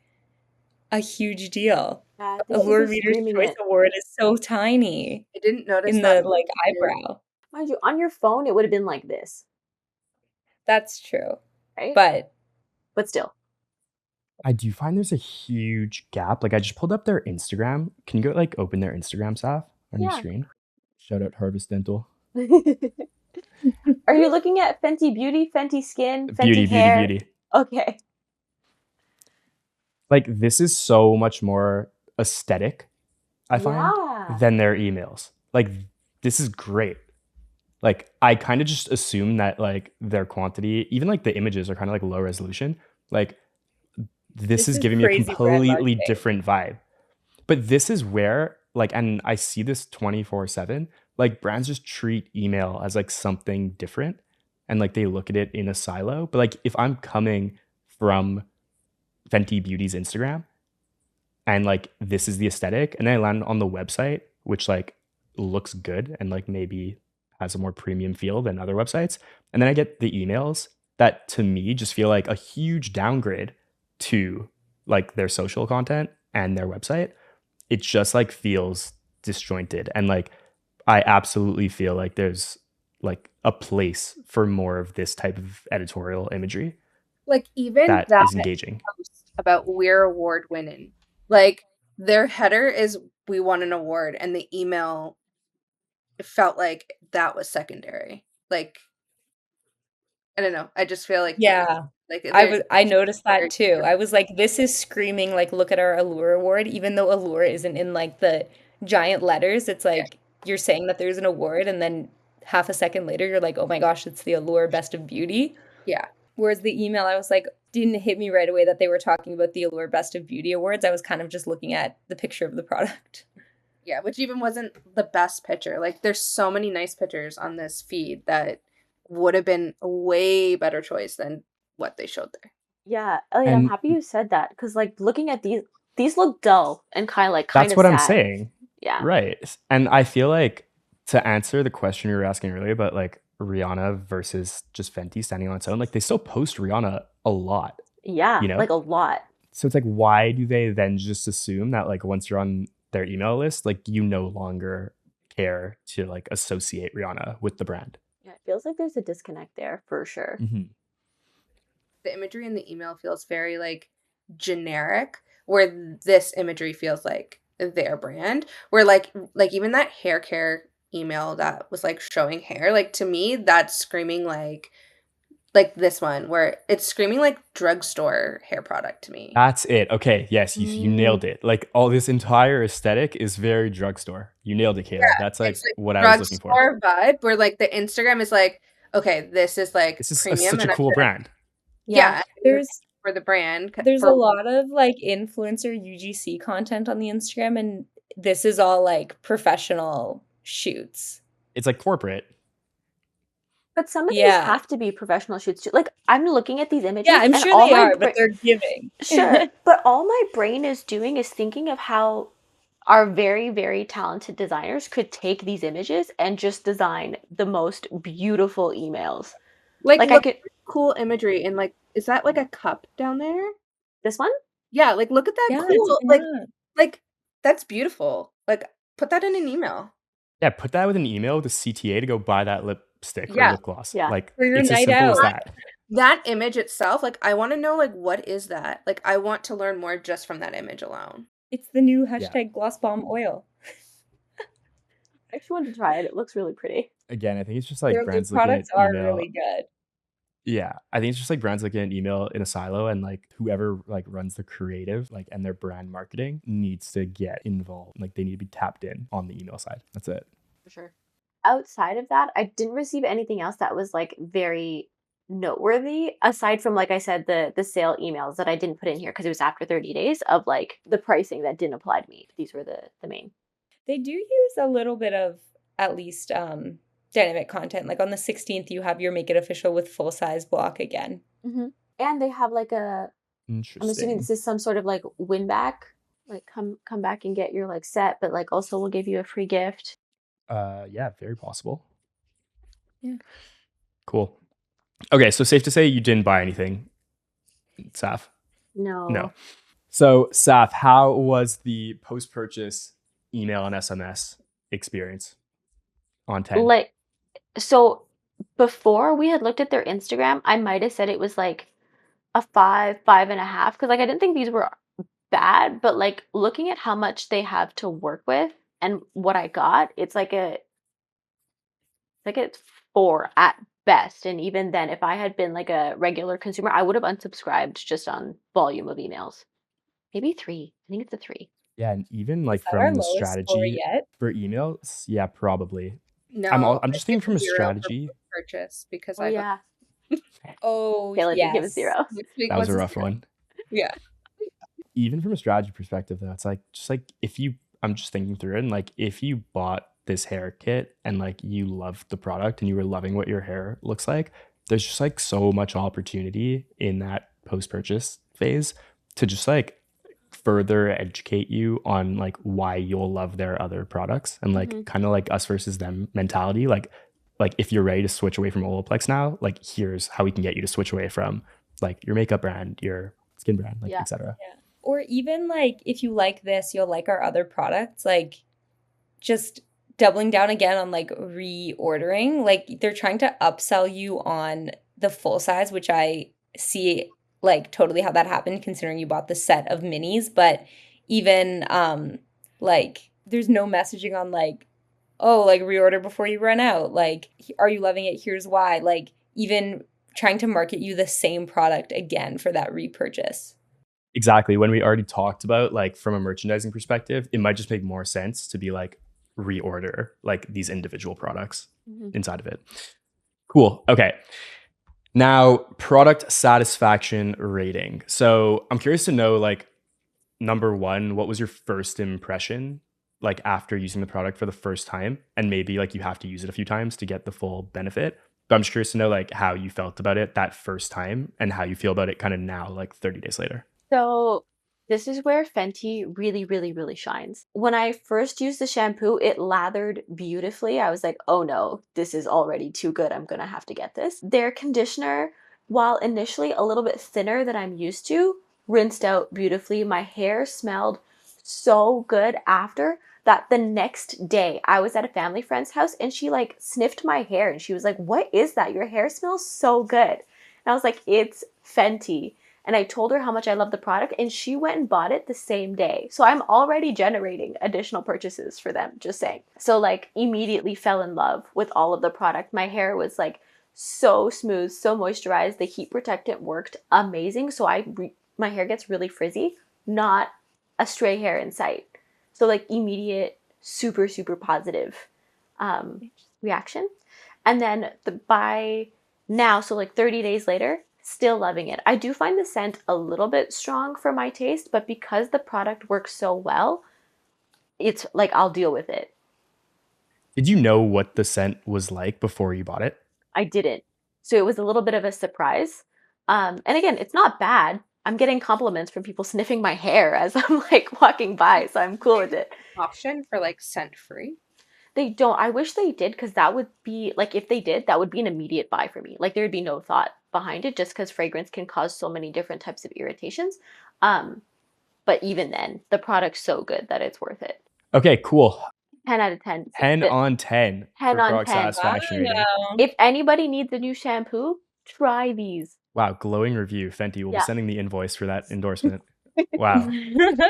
a huge deal. They should Allure be Reader's screaming Choice it. Award is so tiny I didn't notice in that the like either. eyebrow. Mind you, on your phone, it would have been like this, That's true. right? But But still. I do find there's a huge gap. Like I just pulled up their Instagram. Can you go like open their Instagram, Saf, on your Yeah. screen? Shout out Harvest Dental. Are you looking at Fenty Beauty, Fenty Skin, Fenty Beauty, beauty, Hair? beauty. Okay. Like this is so much more aesthetic, I find, Yeah. than their emails. Like this is great. Like I kind of just assume that like their quantity, even like the images are kind of like low resolution. Like this this is is giving me a crazy brand completely marketing. different vibe. But this is where like, and I see this 24/7, like brands just treat email as like something different and like they look at it in a silo. But like if I'm coming from Fenty Beauty's Instagram, and like this is the aesthetic, and then I land on the website, which like looks good and like maybe has a more premium feel than other websites, and then I get the emails that to me just feel like a huge downgrade to like their social content and their website. It just like feels disjointed, and like I absolutely feel like there's like a place for more of this type of editorial imagery Like even that that is engaging. post about we're award winning, like their header is we won an award, and the email felt like that was secondary. Like I don't know. I just feel Yeah. like I noticed that very too. I was like, this is screaming like, look at our Allure award, even though Allure isn't in like the giant letters. It's yeah. like you're saying that there's an award, and then half a second later, you're like, oh my gosh, it's the Allure Best of Beauty. Yeah. Whereas the email, I was like, didn't hit me right away that they were talking about the Allure Best of Beauty awards. I was kind of just looking at the picture of the product. Yeah, which even wasn't the best picture. Like there's so many nice pictures on this feed that would have been a way better choice than what they showed there. Yeah, Elliot, I'm And happy you said that because like looking at these look dull and kind that's of what I'm sad. saying. Yeah. Right. And I feel like to answer the question you were asking earlier about like Rihanna versus just Fenty standing on its own, like they still post Rihanna a lot, Yeah, you know? like a lot. So it's like, why do they then just assume that like once you're on their email list, like you no longer care to like associate Rihanna with the brand? Yeah, it feels like there's a disconnect there for sure. Mm-hmm. The imagery in the email feels very like generic, where this imagery feels like their brand. Where like even that hair care email that was like showing hair, like to me that's screaming like this one where it's screaming like drugstore hair product to me. That's it. Okay. Yes, you Mm, nailed it. Like all this entire aesthetic is very drugstore. You nailed it, Kayla. That's like It's like what I was looking for. drugstore vibe where like the Instagram is like, okay, this is like This is premium such a and I'm cool gonna, brand. yeah, There's for the brand. There's for a lot of like influencer UGC content on the Instagram, and this is all like professional shoots. It's like corporate. but some of these Yeah. have to be professional shoots too. Like I'm looking at these images. Yeah, I'm and sure all they my are, but they're giving. Sure, but all my brain is doing is thinking of how our very, very talented designers could take these images and just design the most beautiful emails. like Like I look could cool imagery and like is that like a cup down there? this one? Yeah, like look at that Yeah, cool yeah. like that's beautiful. Like put that in an email. Yeah, put that with an email with a CTA to go buy that lipstick or Yeah. lip gloss. Yeah. Like For your it's as night simple as out. that. That image itself, like I want to know like what is that? Like I want to learn more just from that image alone. It's the new hashtag gloss bomb oil. I actually wanted to try it. It looks really pretty. Again, I think it's just like Their brands looking at products are email. really good. Yeah, I think it's just like brands looking at email in a silo, and like whoever like runs the creative, like and their brand marketing needs to get involved. Like they need to be tapped in on the email side. That's it. For sure. Outside of that, I didn't receive anything else that was like very noteworthy aside from like I said the sale emails that I didn't put in here because it was after 30 days of like the pricing that didn't apply to me. These were the main. They do use a little bit of at least dynamic content. Like on the 16th, you have your Make It Official with full size block again. Mm-hmm. And they have like I'm assuming Interesting. this is some sort of like win back, like come back and get your like set, but like also we'll give you a free gift. Yeah, very possible. Yeah. Cool. Okay, so safe to say you didn't buy anything, Saf? No. No. So, Saf, how was the post-purchase email and SMS experience on 10? Like so before we had looked at their Instagram, I might have said it was like a 5.5 because like I didn't think these were bad, but like looking at how much they have to work with and what I got, it's like a 4 at best. And even then, if I had been like a regular consumer, I would have unsubscribed just on volume of emails. Maybe 3. I think it's a 3. Yeah, and even like Is that our from the lowest score strategy yet? for emails, yeah, probably. No. I'm just thinking from a 0 for strategy. purchase because Oh yeah. Oh, Taylor did give a yes. 0. That was a rough one. Yeah. Even from a strategy perspective, though, it's like just like I'm just thinking through it, and like if you bought this hair kit and like you loved the product and you were loving what your hair looks like, there's just like so much opportunity in that post-purchase phase to just like further educate you on like why you'll love their other products and like kind of like us versus them mentality. Like if you're ready to switch away from Olaplex now, like here's how we can get you to switch away from like your makeup brand, your skin brand, like Yeah. etc. Yeah. Or even like if you like this, you'll like our other products. Like just doubling down again on like reordering. Like they're trying to upsell you on the full size, which I see like totally how that happened considering you bought the set of minis. But even like there's no messaging on like, oh, like reorder before you run out. Like, are you loving it? Here's why. Like even trying to market you the same product again for that repurchase. Exactly. When we already talked about like from a merchandising perspective, it might just make more sense to be like reorder like these individual products inside of it. Cool. Okay. Now, product satisfaction rating. So I'm curious to know, like, number one, what was your first impression, like, after using the product for the first time? And maybe, like, you have to use it a few times to get the full benefit. But I'm just curious to know, like, how you felt about it that first time and how you feel about it kind of now, like, 30 days later. So this is where Fenty really, really, really shines. When I first used the shampoo, it lathered beautifully. I was like, oh no, this is already too good. I'm gonna have to get this. Their conditioner, while initially a little bit thinner than I'm used to, rinsed out beautifully. My hair smelled so good after that the next day I was at a family friend's house and she like sniffed my hair and she was like, what is that? Your hair smells so good. And I was like, it's Fenty. And I told her how much I love the product and she went and bought it the same day. So I'm already generating additional purchases for them, just saying. So like immediately fell in love with all of the product. My hair was like so smooth, so moisturized. The heat protectant worked amazing. So my hair gets really frizzy, not a stray hair in sight. So like immediate, super, super positive reaction. And then by now, so like 30 days later, still loving it. I do find the scent a little bit strong for my taste, but because the product works so well, it's like I'll deal with it. Did you know what the scent was like before you bought it? I didn't. So it was a little bit of a surprise. And again, it's not bad. I'm getting compliments from people sniffing my hair as I'm like walking by, so I'm cool with it. Option for like scent free. They don't. I wish they did because that would be like if they did, that would be an immediate buy for me. Like there'd be no thought behind it just because fragrance can cause so many different types of irritations. But even then, the product's so good that it's worth it. Okay, cool. 10 out of 10. 10 on 10 10 for on product 10. satisfaction rating. If anybody needs a new shampoo, try these. Wow, glowing review. Fenty will be Yeah. sending the invoice for that endorsement. Wow,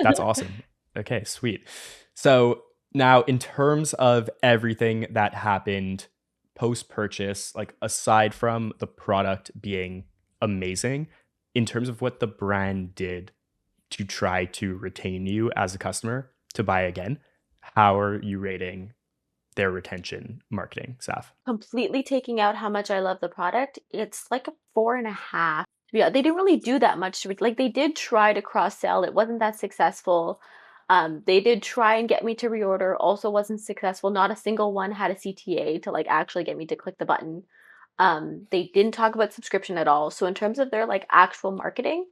that's awesome. Okay, sweet. So now in terms of everything that happened post-purchase, like aside from the product being amazing, in terms of what the brand did to try to retain you as a customer to buy again, how are you rating their retention marketing, Saf? Completely taking out how much I love the product, it's like a 4.5. Yeah, they didn't really do that much. Like they did try to cross sell. It wasn't that successful. They did try and get me to reorder. Also wasn't successful. Not a single one had a CTA to like actually get me to click the button. They didn't talk about subscription at all. So in terms of their like actual marketing,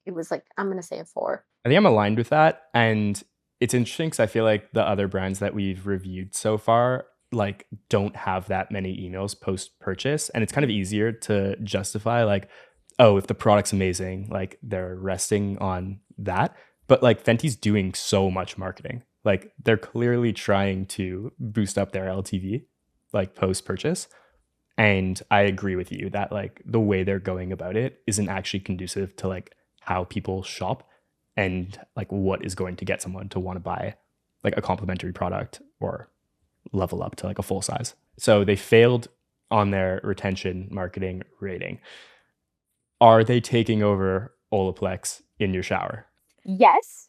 it was like I'm gonna say a 4. I think I'm aligned with that. And it's interesting because I feel like the other brands that we've reviewed so far like don't have that many emails post purchase. And it's kind of easier to justify like, oh, if the product's amazing, like they're resting on that. But like Fenty's doing so much marketing. Like they're clearly trying to boost up their LTV like post purchase. And I agree with you that like the way they're going about it isn't actually conducive to like how people shop and like what is going to get someone to want to buy like a complimentary product or level up to like a full size. So they failed on their retention marketing rating. Are they taking over Olaplex in your shower? Yes,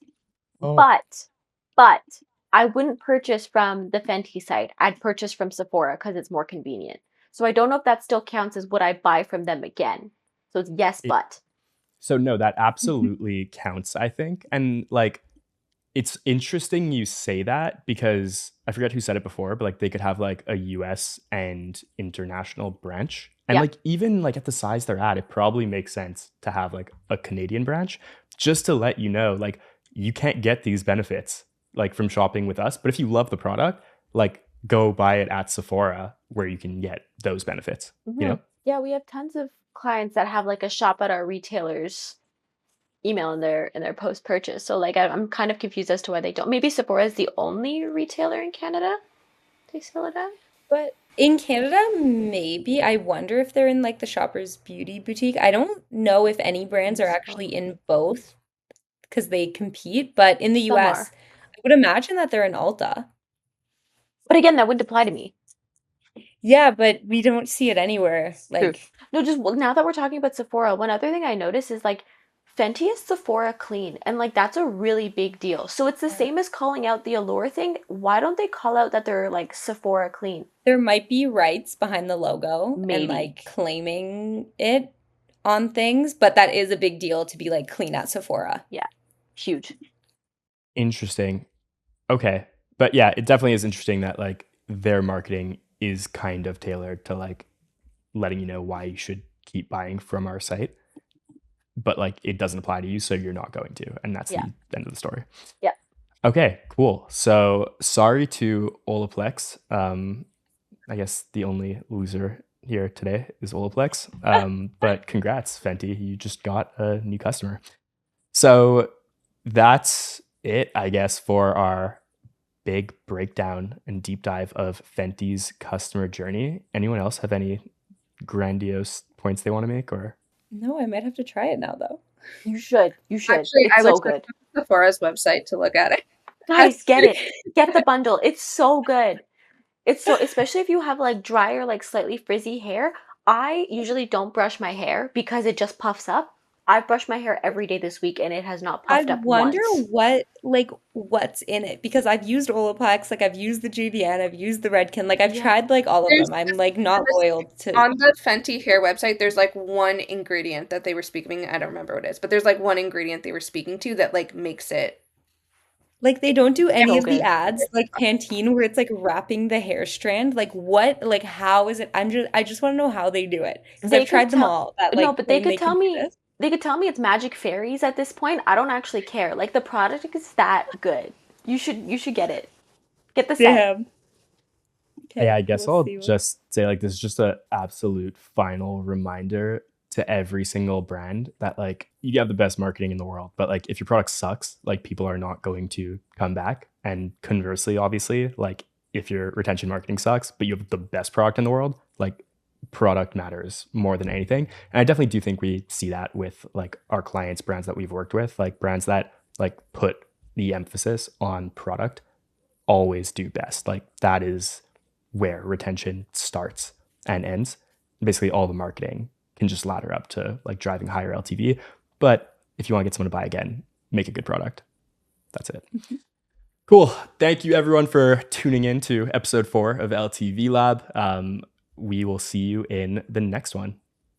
Oh. but I wouldn't purchase from the Fenty site. I'd purchase from Sephora because it's more convenient. So I don't know if that still counts as would I buy from them again. So it's yes, but. So no, that absolutely counts, I think. And like It's interesting you say that because I forget who said it before, but like they could have like a US and international branch. And Yeah. like even like at the size they're at, it probably makes sense to have like a Canadian branch just to let you know like you can't get these benefits like from shopping with us. But if you love the product, like go buy it at Sephora where you can get those benefits, you know? Yeah, we have tons of clients that have like a shop at our retailers email in their post purchase. So like I'm kind of confused as to why they don't. Maybe Sephora is the only retailer in Canada they sell it at. But in Canada, maybe. I wonder if they're in like the Shoppers Beauty boutique. I don't know if any brands are So actually in both because they compete, but in the some US, are, I would imagine that they're in Ulta. but again, that wouldn't apply to me. Yeah, but we don't see it anywhere. True. Like, No, just now that we're talking about Sephora, one other thing I noticed is like Fenty is Sephora clean, and like that's a really big deal. So it's the same as calling out the Allure thing. Why don't they call out that they're like Sephora clean? there might be rights behind the logo and Maybe. like claiming it on things, but that is a big deal to be like clean at Sephora. Yeah, huge. Interesting. Okay. But yeah, it definitely is interesting that like their marketing is kind of tailored to like letting you know why you should keep buying from our site. But like it doesn't apply to you, so you're not going to. And that's Yeah. the end of the story. Yeah. Okay, cool. So sorry to Olaplex. I guess the only loser here today is Olaplex. But congrats, Fenty. You just got a new customer. So that's it, I guess, for our big breakdown and deep dive of Fenty's customer journey. Anyone else have any grandiose points they want to make or? No, I might have to try it now though. You should. You should. Actually, It's I would so check good. Sephora's website to look at it. Guys, get it. Get the bundle. It's so good. It's so, especially if you have like dry or like slightly frizzy hair. I usually don't brush my hair because it just puffs up. I've brushed my hair every day this week and it has not I puffed up wonder once. what's in it because I've used Olaplex, like I've used the JVN, I've used the Redken, like I've Yeah. tried like all of There's them. I'm like not loyal to. On the Fenty hair website, there's like one ingredient that they were speaking. I don't remember what it is, but there's like one ingredient they were speaking to that like makes it. Like they don't do any So of the good. ads like Pantene where it's like wrapping the hair strand. Like what? Like how is it? I just want to know how they do it because They I've could tried them tell, all that no, like but claim they can do this. they could tell me it's magic fairies at this point. I don't actually care. Like the product is that good. You should get it. Get the set. Damn. Okay, Yeah, I guess we'll I'll see what- just say like this is just an absolute final reminder to every single brand that like you have the best marketing in the world, but like if your product sucks, like people are not going to come back. And conversely, obviously, like if your retention marketing sucks, but you have the best product in the world, like product matters more than anything. And I definitely do think we see that with like our clients, brands that we've worked with, like brands that like put the emphasis on product always do best. Like that is where retention starts and ends. Basically, all the marketing can just ladder up to like driving higher LTV. But if you want to get someone to buy again, make a good product. That's it. Cool. Thank you, everyone, for tuning in to episode 4 of LTV Lab. We will see you in the next one.